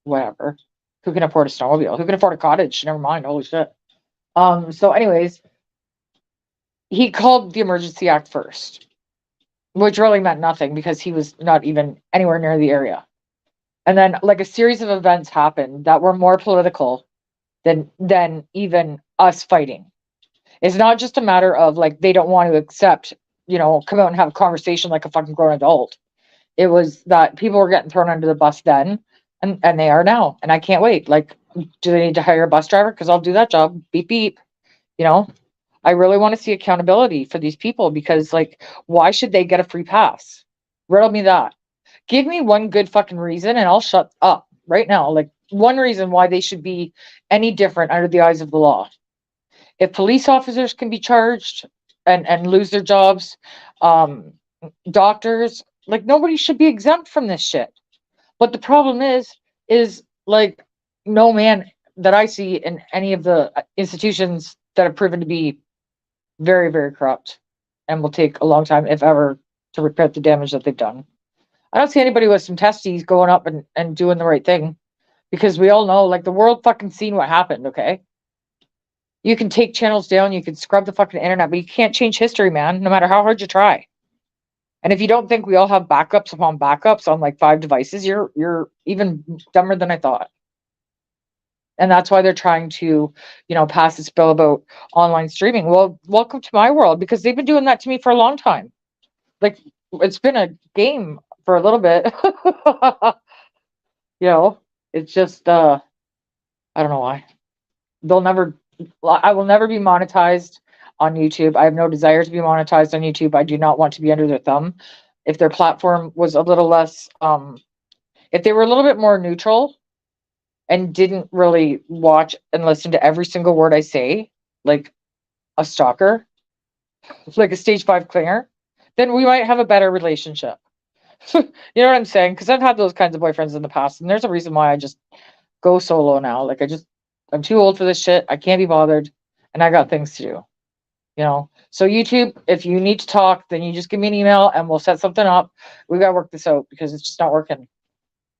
B: whatever. Who can afford a snowmobile? Who can afford a cottage? Never mind. Holy shit. So anyways, he called the Emergency Act first, which really meant nothing because he was not even anywhere near the area. And then like a series of events happened that were more political than even us fighting. It's not just a matter of like they don't want to accept, come out and have a conversation like a fucking grown adult. It was that people were getting thrown under the bus then, and they are now. And I can't wait. Like, do they need to hire a bus driver? Because I'll do that job. Beep beep. You know, I really want to see accountability for these people because, like, why should they get a free pass? Riddle me that. Give me one good fucking reason, and I'll shut up right now. Like, one reason why they should be any different under the eyes of the law. If police officers can be charged and lose their jobs, doctors, like nobody should be exempt from this shit. But the problem is like no man that I see in any of the institutions that have proven to be very, very corrupt and will take a long time, if ever, to repair the damage that they've done. I don't see anybody with some testes going up and doing the right thing because we all know, like, the world fucking seen what happened, okay? You can take channels down, you can scrub the fucking internet, but you can't change history, man, no matter how hard you try. And if you don't think we all have backups upon backups on like 5 devices, you're even dumber than I thought. And that's why they're trying to, pass this bill about online streaming. Well, welcome to my world because they've been doing that to me for a long time. Like, it's been a game for a little bit. It's just I don't know why. I will never be monetized on YouTube. I have no desire to be monetized on YouTube. I do not want to be under their thumb. If their platform was a little less, if they were a little bit more neutral and didn't really watch and listen to every single word I say, like a stalker, like a stage 5 clinger, then we might have a better relationship. You know what I'm saying? Because I've had those kinds of boyfriends in the past, and there's a reason why I just go solo now. Like, I'm too old for this shit. I can't be bothered, and I got things to do. So YouTube, if you need to talk, then you just give me an email and we'll set something up. We got to work this out because it's just not working.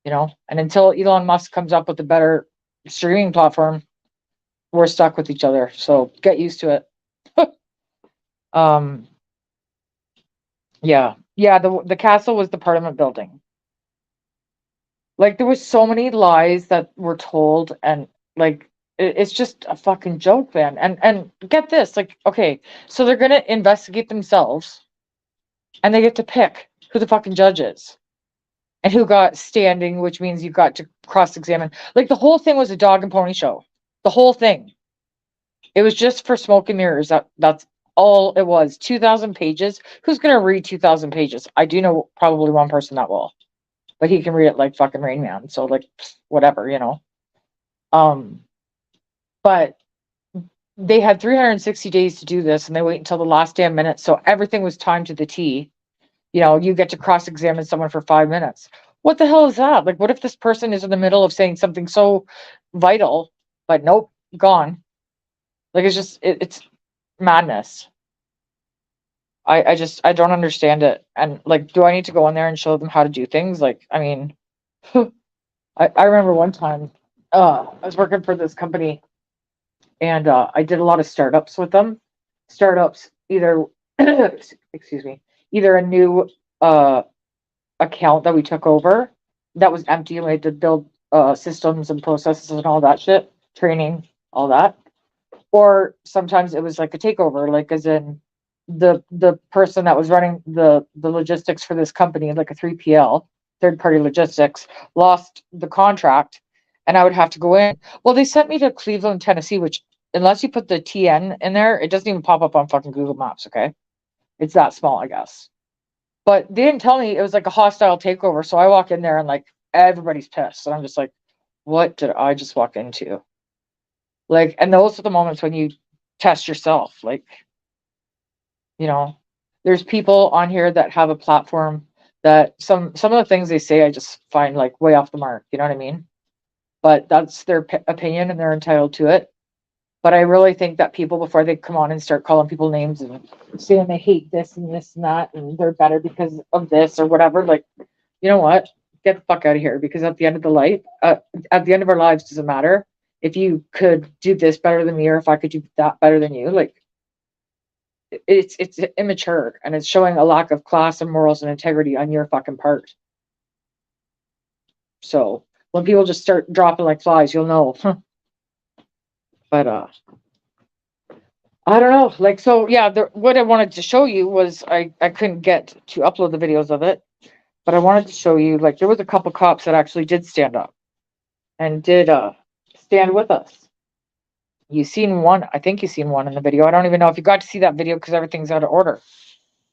B: And until Elon Musk comes up with a better streaming platform, we're stuck with each other. So get used to it. Yeah. The castle was the Parliament building. Like, there was so many lies that were told, and like it's just a fucking joke, man. And get this, like, okay, so they're gonna investigate themselves, and they get to pick who the fucking judge is, and who got standing, which means you got to cross-examine. Like, the whole thing was a dog and pony show. The whole thing. It was just for smoke and mirrors. That's all it was. 2,000 pages. Who's gonna read 2,000 pages? I do know probably one person that will, but he can read it like fucking Rain Man. So, like, whatever, But they had 360 days to do this, and they wait until the last damn minute. So everything was timed to the T. You get to cross-examine someone for 5 minutes. What the hell is that? Like, what if this person is in the middle of saying something so vital, but nope, gone? Like, it's just, it's madness. I don't understand it. And like, do I need to go in there and show them how to do things? Like, I mean, I remember one time, I was working for this company, and I did a lot of startups with them. Startups, either, excuse me, either a new account that we took over that was empty, and we had to build systems and processes and all that shit, training, all that. Or sometimes it was like a takeover, like as in the person that was running the logistics for this company, like a 3PL, third party logistics, lost the contract, and I would have to go in. Well, they sent me to Cleveland, Tennessee, which, unless you put the TN in there, it doesn't even pop up on fucking Google Maps, okay? It's that small, I guess. But they didn't tell me it was like a hostile takeover. So I walk in there and like everybody's pissed. And I'm just like, what did I just walk into? Like, and those are the moments when you test yourself. Like, there's people on here that have a platform that some of the things they say I just find like way off the mark. You know what I mean? But that's their opinion and they're entitled to it. But I really think that people, before they come on and start calling people names and saying they hate this and this and that, and they're better because of this or whatever, like, you know what? Get the fuck out of here. Because at the end of the light, at the end of our lives, doesn't matter if you could do this better than me or if I could do that better than you. Like, it's immature, and it's showing a lack of class and morals and integrity on your fucking part. So when people just start dropping like flies, you'll know. But I don't know. Like, so yeah, what I wanted to show you was I couldn't get to upload the videos of it, but I wanted to show you, like, there was a couple cops that actually did stand up and did stand with us. You seen one? I think you seen one in the video. I don't even know if you got to see that video because everything's out of order.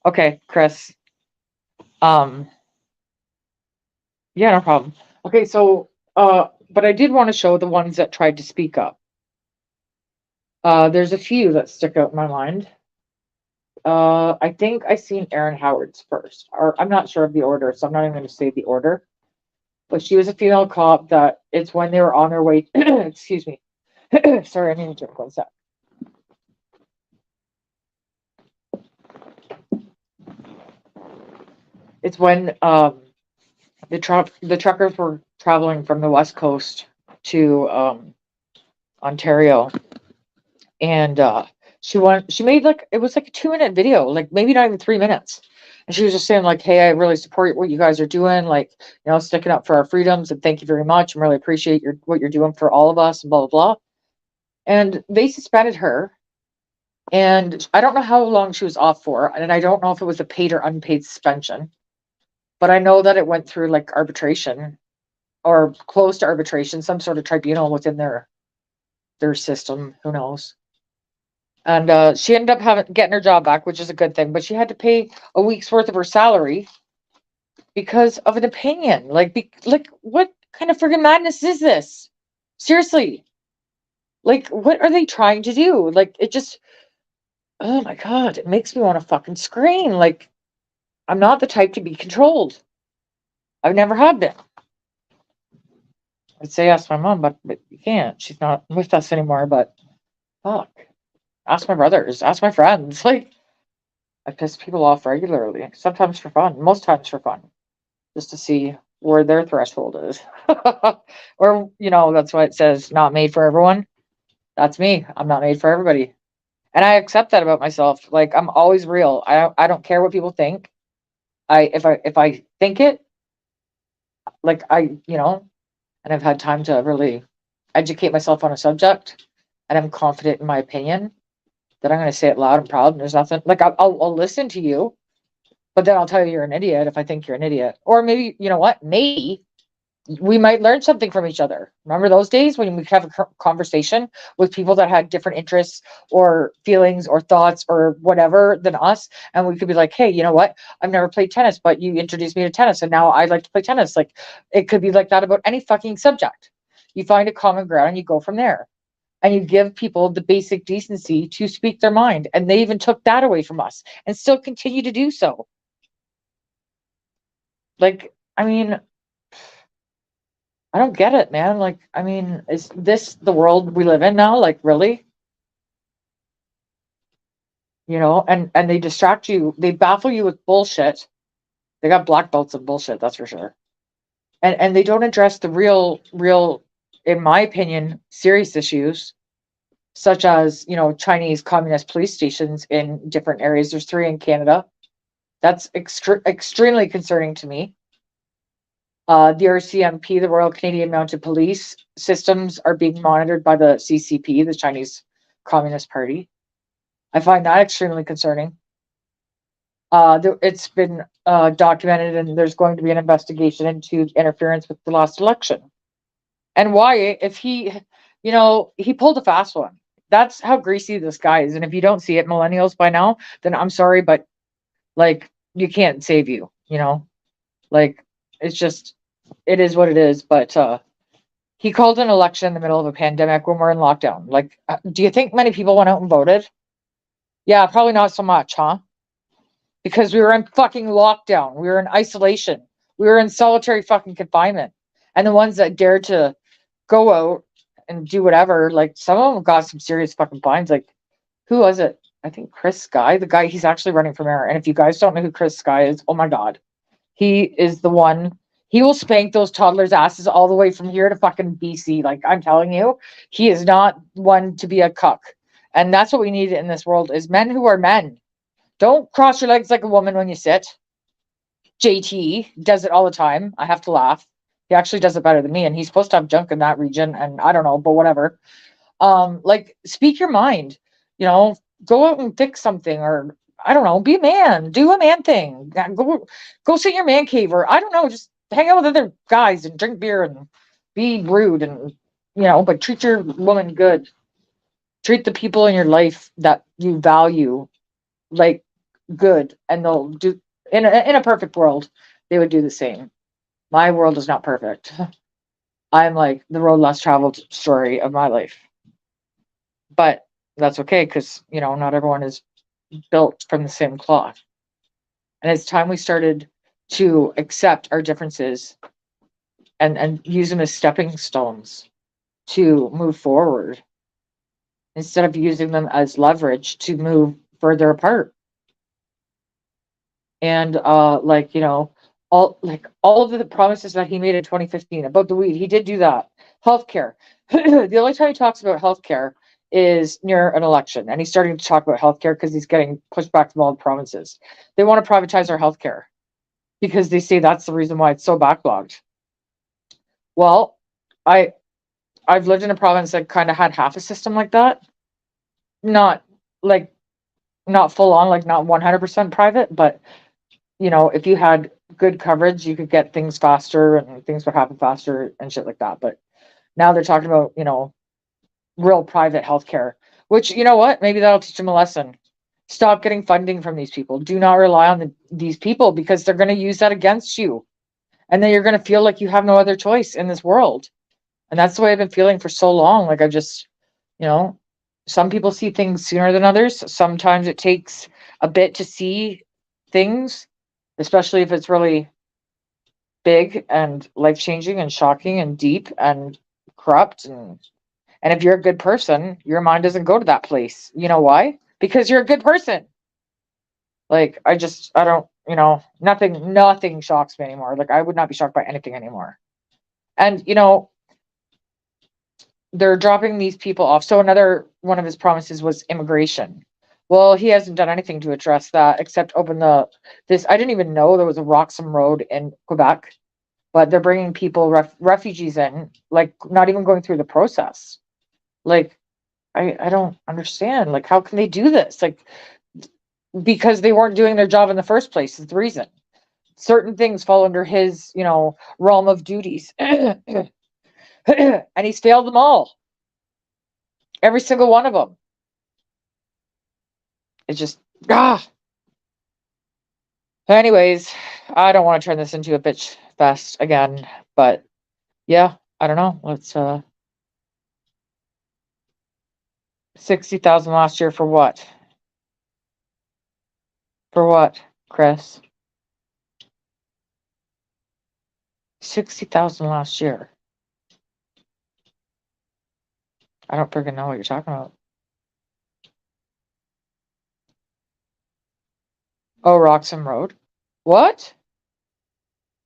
B: Okay, Chris. Yeah, no problem. Okay, so but I did want to show the ones that tried to speak up. There's a few that stick out in my mind. I think I seen Erin Howard's first, or I'm not sure of the order, so I'm not even going to say the order. But she was a female cop that it's when they were on their way. Excuse me. Sorry, I need to drink one sec. It's when the truckers were traveling from the West Coast to Ontario, and she made, like, it was like a 2-minute video, like maybe not even 3 minutes, and she was just saying, like, hey, I really support what you guys are doing, like, you know, sticking up for our freedoms, and thank you very much, and really appreciate what you're doing for all of us, and blah blah blah. And they suspended her, and I don't know how long she was off for, and I don't know if it was a paid or unpaid suspension, but I know that it went through, like, arbitration or close to arbitration, some sort of tribunal within their system, who knows. And she ended up getting her job back, which is a good thing, but she had to pay a week's worth of her salary because of an opinion. Like, what kind of friggin' madness is this? Seriously. Like, what are they trying to do? Like, it just, oh my God, it makes me want to fucking scream. Like, I'm not the type to be controlled. I've never have been. I'd say ask my mom, but you can't. She's not with us anymore, but fuck. Ask my brothers, ask my friends. Like, I piss people off regularly, sometimes for fun, most times for fun, just to see where their threshold is. Or, you know, that's why it says not made for everyone. That's me. I'm not made for everybody. And I accept that about myself. Like, I'm always real. I don't care what people think. If I think it, like, you know, and I've had time to really educate myself on a subject, and I'm confident in my opinion, that I'm going to say it loud and proud, and there's nothing, like, I'll listen to you, but then I'll tell you you're an idiot if I think you're an idiot. Or maybe, you know what, maybe we might learn something from each other. Remember those days when we could have a conversation with people that had different interests or feelings or thoughts or whatever than us, and we could be like, hey, you know what, I've never played tennis, but you introduced me to tennis, and now I'd like to play tennis. Like, it could be like that about any fucking subject. You find a common ground and you go from there, and you give people the basic decency to speak their mind. And they even took that away from us and still continue to do so. Like, I mean, I don't get it, man. Like, I mean, is this the world we live in now? Like, really? You know, and they distract you, they baffle you with bullshit. They got black belts of bullshit, that's for sure. And they don't address the real, in my opinion, serious issues, such as, you know, Chinese communist police stations in different areas. There's 3 in Canada. That's extremely concerning to me. The RCMP, the Royal Canadian Mounted Police systems, are being monitored by the CCP, the Chinese Communist Party. I find that extremely concerning. It's been documented, and there's going to be an investigation into interference with the last election. And why, if he, you know, he pulled a fast one. That's how greasy this guy is. And if you don't see it, millennials, by now, then I'm sorry, but, like, you can't save you, you know? Like, it's just, it is what it is. But he called an election in the middle of a pandemic when we're in lockdown. Like, do you think many people went out and voted? Yeah, probably not so much, huh? Because we were in fucking lockdown. We were in isolation. We were in solitary fucking confinement. And the ones that dared to go out and do whatever, like, some of them got some serious fucking fines. Like, who was it? I think Chris Sky, the guy, he's actually running for mayor. And if you guys don't know who Chris Sky is, oh my God, he is the one. He will spank those toddlers' asses all the way from here to fucking BC. Like, I'm telling you, he is not one to be a cuck. And that's what we need in this world, is men who are men. Don't cross your legs like a woman when you sit. JT does it all the time. I have to laugh. He actually does it better than me, and he's supposed to have junk in that region, and I don't know, but whatever. Like, speak your mind. You know, go out and fix something, or I don't know, be a man, do a man thing. Go sit in your man cave, or I don't know, just hang out with other guys and drink beer and be rude, and but treat your woman good. Treat the people in your life that you value like good, and they'll do in a perfect world, they would do the same. My world is not perfect. I'm like the road less traveled story of my life. But that's okay, because not everyone is built from the same cloth. And it's time we started to accept our differences and use them as stepping stones to move forward, instead of using them as leverage to move further apart. And all of the promises that he made in 2015 about the weed, he did do that. Healthcare. The only time he talks about healthcare is near an election, and he's starting to talk about healthcare because he's getting pushed back from all the provinces. They want to privatize our healthcare because they say that's the reason why it's so backlogged. Well, I've lived in a province that kind of had half a system like that. Not like not full on, like not 100% private, but if you had good coverage, you could get things faster and things would happen faster and shit like that. But now they're talking about, real private healthcare, which, you know what? Maybe that'll teach them a lesson. Stop getting funding from these people. Do not rely on these people, because they're going to use that against you. And then you're going to feel like you have no other choice in this world. And that's the way I've been feeling for so long. Like I've just, some people see things sooner than others. Sometimes it takes a bit to see things, especially if it's really big and life-changing and shocking and deep and corrupt. And if you're a good person, your mind doesn't go to that place. You know why? Because you're a good person. Like I don't, nothing shocks me anymore. Like I would not be shocked by anything anymore. And they're dropping these people off. So another one of his promises was immigration. Well, he hasn't done anything to address that except open this. I didn't even know there was a Roxham Road in Quebec, but they're bringing people, refugees in, like not even going through the process. Like, I don't understand. Like, how can they do this? Like, because they weren't doing their job in the first place is the reason. Certain things fall under his, realm of duties. And he's failed them all. Every single one of them. It's just, Anyways, I don't want to turn this into a bitch fest again, but yeah, I don't know. Let's 60,000 last year for what? For what, Chris? 60,000 last year. I don't freaking know what you're talking about. Oh, Roxham Road. What?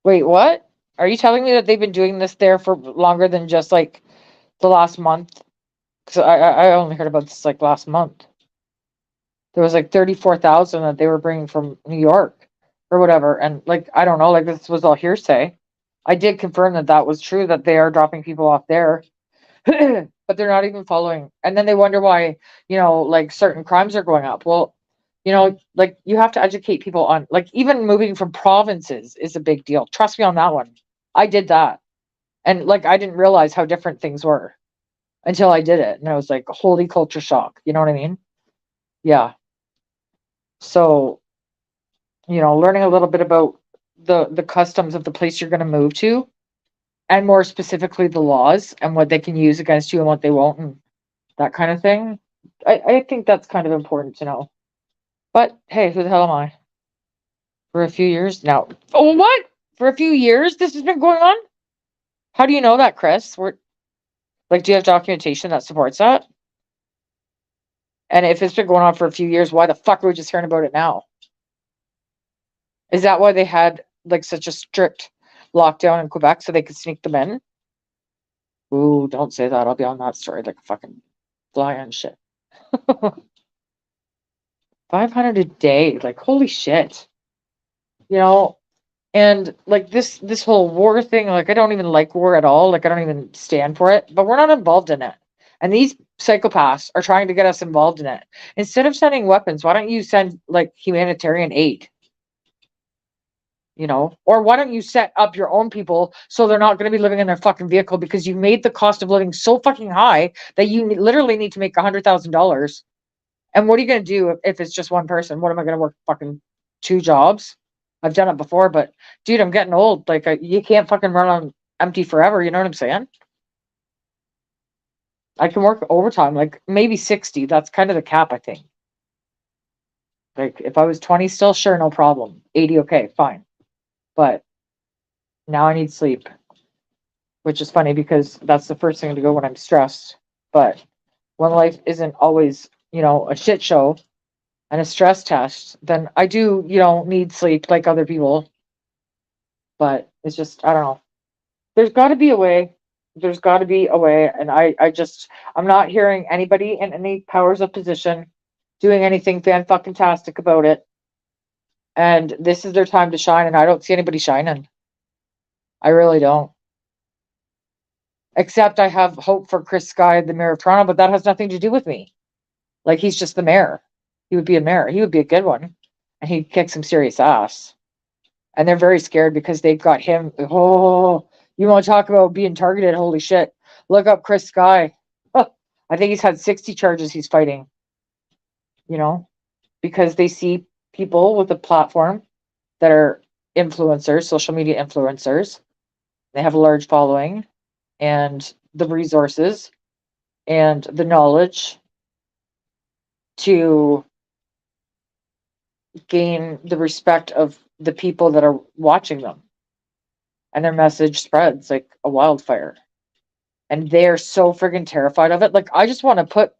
B: Wait, what? Are you telling me that they've been doing this there for longer than just like the last month? Because I only heard about this like last month. There was like 34,000 that they were bringing from New York or whatever. And like, I don't know, like this was all hearsay. I did confirm that that was true, that they are dropping people off there, but they're not even following. And then they wonder why, like certain crimes are going up. Well, like you have to educate people on, like, even moving from provinces is a big deal. Trust me on that one. I did that. And like, I didn't realize how different things were until I did it. And I was like, holy culture shock. You know what I mean? Yeah. So, learning a little bit about the customs of the place you're going to move to, and more specifically the laws and what they can use against you and what they won't, and that kind of thing. I think that's kind of important to know. But hey, who the hell am I? For a few years now. Oh, what? For a few years this has been going on? How do you know that, Chris? Do you have documentation that supports that? And if it's been going on for a few years, why the fuck are we just hearing about it now? Is that why they had like such a strict lockdown in Quebec, so they could sneak them in? Ooh, don't say that. I'll be on that story like a fucking fly on shit. 500 a day, like holy shit. And like this whole war thing, like I don't even like war at all. Like I don't even stand for it, but we're not involved in it. And these psychopaths are trying to get us involved in it. Instead of sending weapons, why don't you send like humanitarian aid? You know, or why don't you set up your own people so they're not going to be living in their fucking vehicle because you made the cost of living so fucking high that you literally need to make $100,000. And what are you going to do if it's just one person? What am I going to work fucking 2 jobs? I've done it before, but dude, I'm getting old. Like you can't fucking run on empty forever. You know what I'm saying? I can work overtime, like maybe 60. That's kind of the cap, I think. Like if I was 20 still, sure, no problem. 80, okay, fine. But now I need sleep, which is funny because that's the first thing to go when I'm stressed. But when life isn't always, you know, a shit show and a stress test, then I do, you know, need sleep like other people. But it's just, I don't know. There's got to be a way. There's got to be a way. And I'm not hearing anybody in any powers of position doing anything fan-fucking-tastic about it. And this is their time to shine, and I don't see anybody shining. I really don't. Except I have hope for Chris Sky, the mayor of Toronto, but that has nothing to do with me. Like, he's just the mayor. He would be a mayor. He would be a good one. And he'd kick some serious ass. And they're very scared because they've got him. Oh, you want to talk about being targeted? Holy shit. Look up Chris Sky. Oh, I think he's had 60 charges he's fighting. You know? Because they see people with a platform that are influencers, social media influencers. They have a large following and the resources and the knowledge to gain the respect of the people that are watching them. And their message spreads like a wildfire. And they're so friggin' terrified of it. Like, I just want to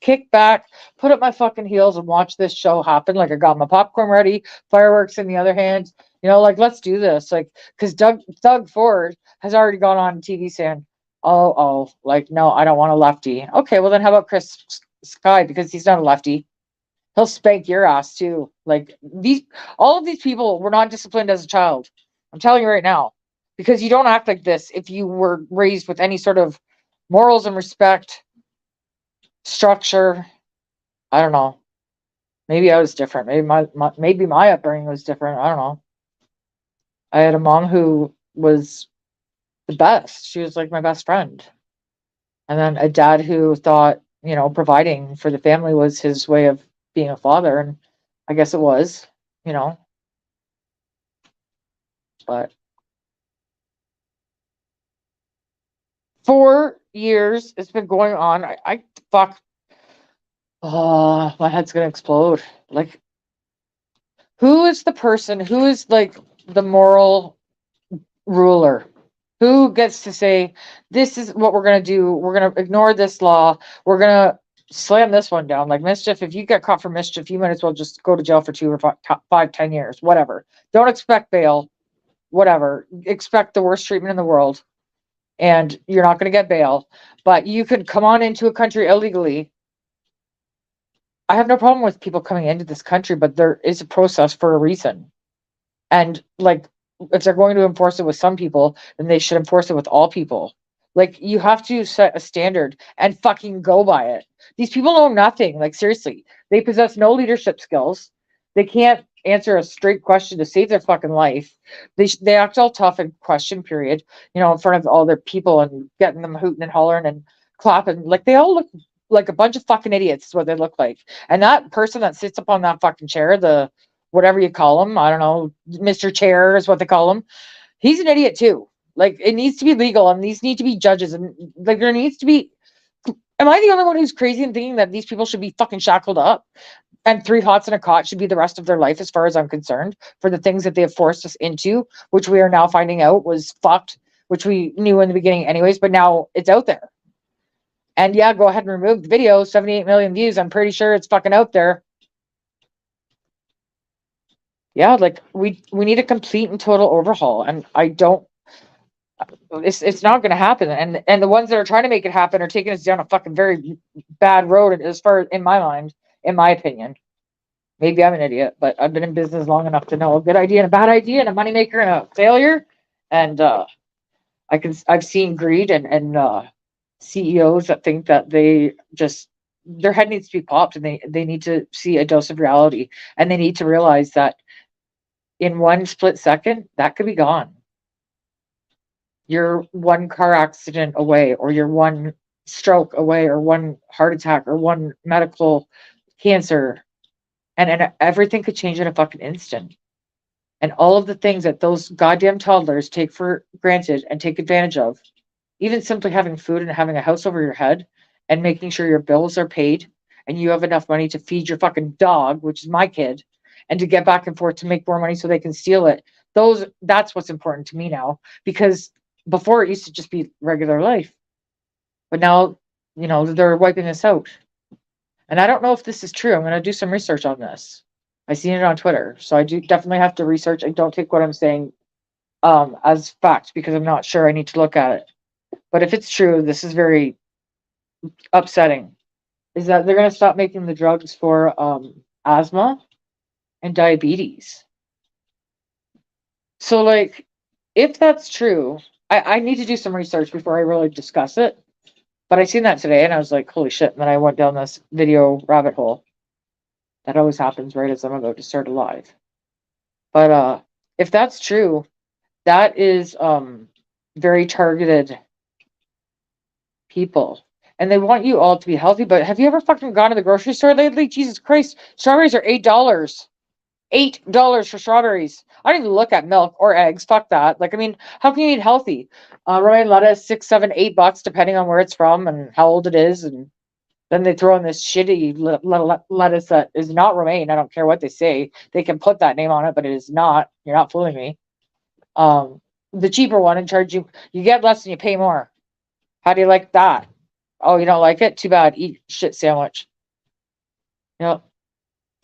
B: kick back, put up my fucking heels and watch this show happen. Like, I got my popcorn ready, fireworks in the other hand. You know, like, let's do this. Like, because Doug Ford has already gone on TV saying, like, no, I don't want a lefty. Okay, well, then how about Chris Sky? Because he's not a lefty. He'll spank your ass, too. Like, all of these people were not disciplined as a child. I'm telling you right now. Because you don't act like this if you were raised with any sort of morals and respect, structure. I don't know. Maybe I was different. Maybe my upbringing was different. I don't know. I had a mom who was the best. She was like my best friend. And then a dad who thought, you know, providing for the family was his way of being a father. And I guess it was, you know. But 4 years it's been going on. I fuck. Oh, my head's gonna explode. Like, who is the person? Who is like the moral ruler? Who gets to say, this is what we're gonna do? We're gonna ignore this law. We're gonna slam this one down. Like mischief. If you get caught for mischief, you might as well just go to jail for 2 or 5, 10 years, whatever. Don't expect bail. Whatever. Expect the worst treatment in the world. And you're not going to get bail, but you could come on into a country illegally. I have no problem with people coming into this country, but there is a process for a reason. And like, if they're going to enforce it with some people, then they should enforce it with all people. Like, you have to set a standard and fucking go by it. These people know nothing. Like, seriously, they possess no leadership skills. They can't answer a straight question to save their fucking life. They act all tough in question period, you know, in front of all their people and getting them hooting and hollering and clapping. Like, they all look like a bunch of fucking idiots is what they look like. And that person that sits up on that fucking chair, the whatever you call him, I don't know, Mr. Chair is what they call him. He's an idiot too. Like, it needs to be legal and these need to be judges and like there needs to be. Am I the only one who's crazy and thinking that these people should be fucking shackled up? And 3 hots in a cot should be the rest of their life, as far as I'm concerned, for the things that they have forced us into, which we are now finding out was fucked, which we knew in the beginning anyways, but now it's out there. And yeah, go ahead and remove the video, 78 million views. I'm pretty sure it's fucking out there. Yeah, like we need a complete and total overhaul. And I don't, it's not going to happen. And the ones that are trying to make it happen are taking us down a fucking very bad road, as far in my mind. In my opinion, maybe I'm an idiot, but I've been in business long enough to know a good idea and a bad idea and a moneymaker and a failure. And I've seen greed and CEOs that think that their head needs to be popped, and they need to see a dose of reality, and they need to realize that in one split second that could be gone. You're one car accident away, or you're one stroke away, or one heart attack, or one medical cancer, and everything could change in a fucking instant. And all of the things that those goddamn toddlers take for granted and take advantage of, even simply having food and having a house over your head and making sure your bills are paid and you have enough money to feed your fucking dog, which is my kid, and to get back and forth to make more money so they can steal it. That's what's important to me now, because before it used to just be regular life. But now, they're wiping us out. And I don't know if this is true. I'm going to do some research on this. I seen it on Twitter, so I do definitely have to research. I don't take what I'm saying as fact, because I'm not sure. I need to look at it. But if it's true, this is very upsetting. Is that they're going to stop making the drugs for asthma and diabetes. So, like, if that's true, I need to do some research before I really discuss it. But I seen that today, and I was like, holy shit. And then I went down this video rabbit hole. That always happens right as I'm about to start a live. But if that's true, that is very targeted people. And they want you all to be healthy. But have you ever fucking gone to the grocery store lately? Jesus Christ. Strawberries are $8. $8 for strawberries. I don't even look at milk or eggs. Fuck that. Like, I mean, how can you eat healthy? Romaine lettuce, $6, $7, $8, depending on where it's from and how old it is. And then they throw in this shitty lettuce that is not romaine. I don't care what they say. They can put that name on it, but it is not. You're not fooling me. The cheaper one and charge you get less and you pay more. How do you like that? Oh, you don't like it? Too bad. Eat shit sandwich.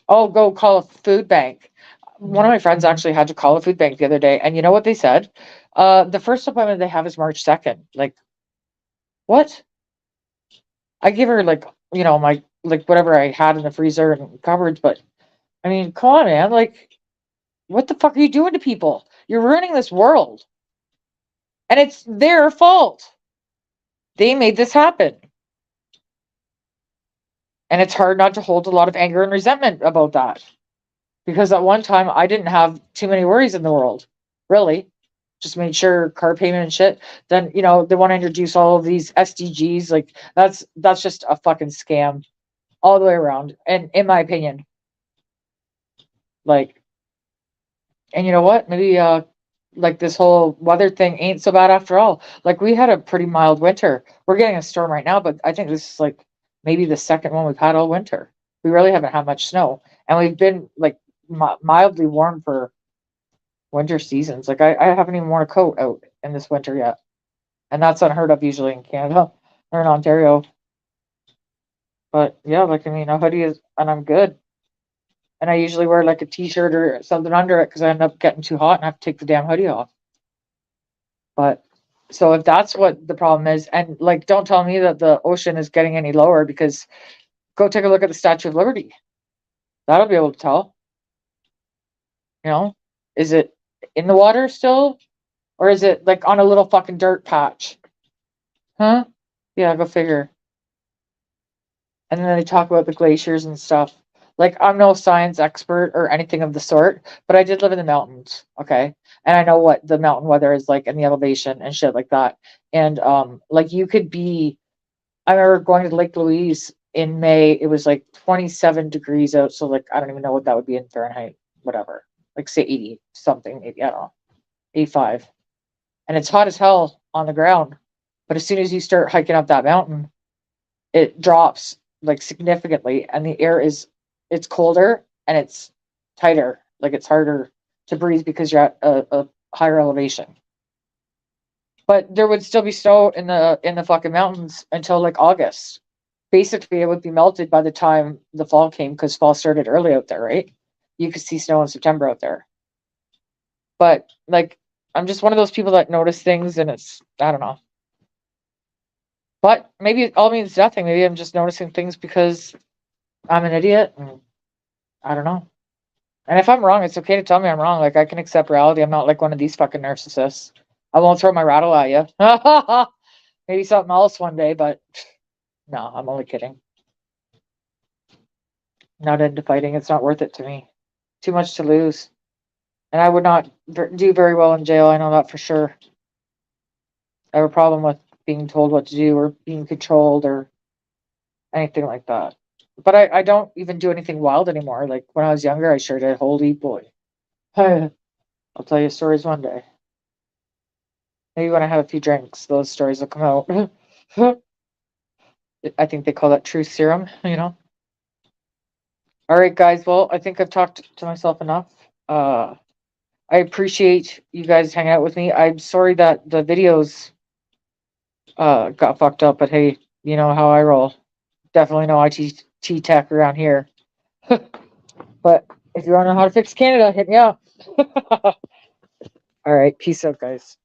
B: Oh, go call a food bank. One of my friends actually had to call a food bank the other day, and you know what they said? The first appointment they have is March 2nd. Like, what? I give her my whatever I had in the freezer and cupboards, but I mean, come on, man. Like, what the fuck are you doing to people? You're ruining this world. And it's their fault. They made this happen. And it's hard not to hold a lot of anger and resentment about that. Because at one time, I didn't have too many worries in the world. Really. Just made sure car payment and shit. Then, they want to introduce all of these SDGs. Like, that's just a fucking scam. All the way around. And in my opinion. Like, and you know what? Maybe, this whole weather thing ain't so bad after all. Like, we had a pretty mild winter. We're getting a storm right now, but I think this is, maybe the second one we've had all winter. We really haven't had much snow. And we've been, mildly warm for winter seasons. Like, I haven't even worn a coat out in this winter yet. And that's unheard of usually in Canada or in Ontario. But, yeah, a hoodie is, and I'm good. And I usually wear, a t-shirt or something under it because I end up getting too hot and I have to take the damn hoodie off. But, so if that's what the problem is, and, don't tell me that the ocean is getting any lower, because go take a look at the Statue of Liberty. That'll be able to tell. Is it in the water still? Or is it, on a little fucking dirt patch? Huh? Yeah, go figure. And then they talk about the glaciers and stuff. I'm no science expert or anything of the sort, but I did live in the mountains, okay? And I know what the mountain weather is like and the elevation and shit like that. And, you could be... I remember going to Lake Louise in May. It was, 27 degrees out, so, I don't even know what that would be in Fahrenheit. Whatever. Say 80 something, maybe, I don't know. 85. And it's hot as hell on the ground. But as soon as you start hiking up that mountain, it drops, significantly. And the air it's colder and it's tighter. It's harder to breathe because you're at a higher elevation. But there would still be snow in the fucking mountains until August. Basically, it would be melted by the time the fall came, because fall started early out there, right? You could see snow in September out there. But I'm just one of those people that notice things, and I don't know. But maybe it all means nothing. Maybe I'm just noticing things because I'm an idiot, and I don't know. And if I'm wrong, it's okay to tell me I'm wrong. I can accept reality. I'm not one of these fucking narcissists. I won't throw my rattle at you. Maybe something else one day, but no, I'm only kidding. Not into fighting. It's not worth it to me. Too much to lose. And I would not do very well in jail. I know that for sure. I have a problem with being told what to do or being controlled or anything like that. But I don't even do anything wild anymore. Like when I was younger, I sure did. Holy boy. I'll tell you stories one day. Maybe when I have a few drinks, those stories will come out. I think they call that truth serum, you know? All right, guys. Well, I think I've talked to myself enough. I appreciate you guys hanging out with me. I'm sorry that the videos got fucked up, but hey, you know how I roll. Definitely no IT tech around here. But if you want to know how to fix Canada, hit me up. All right, peace out, guys.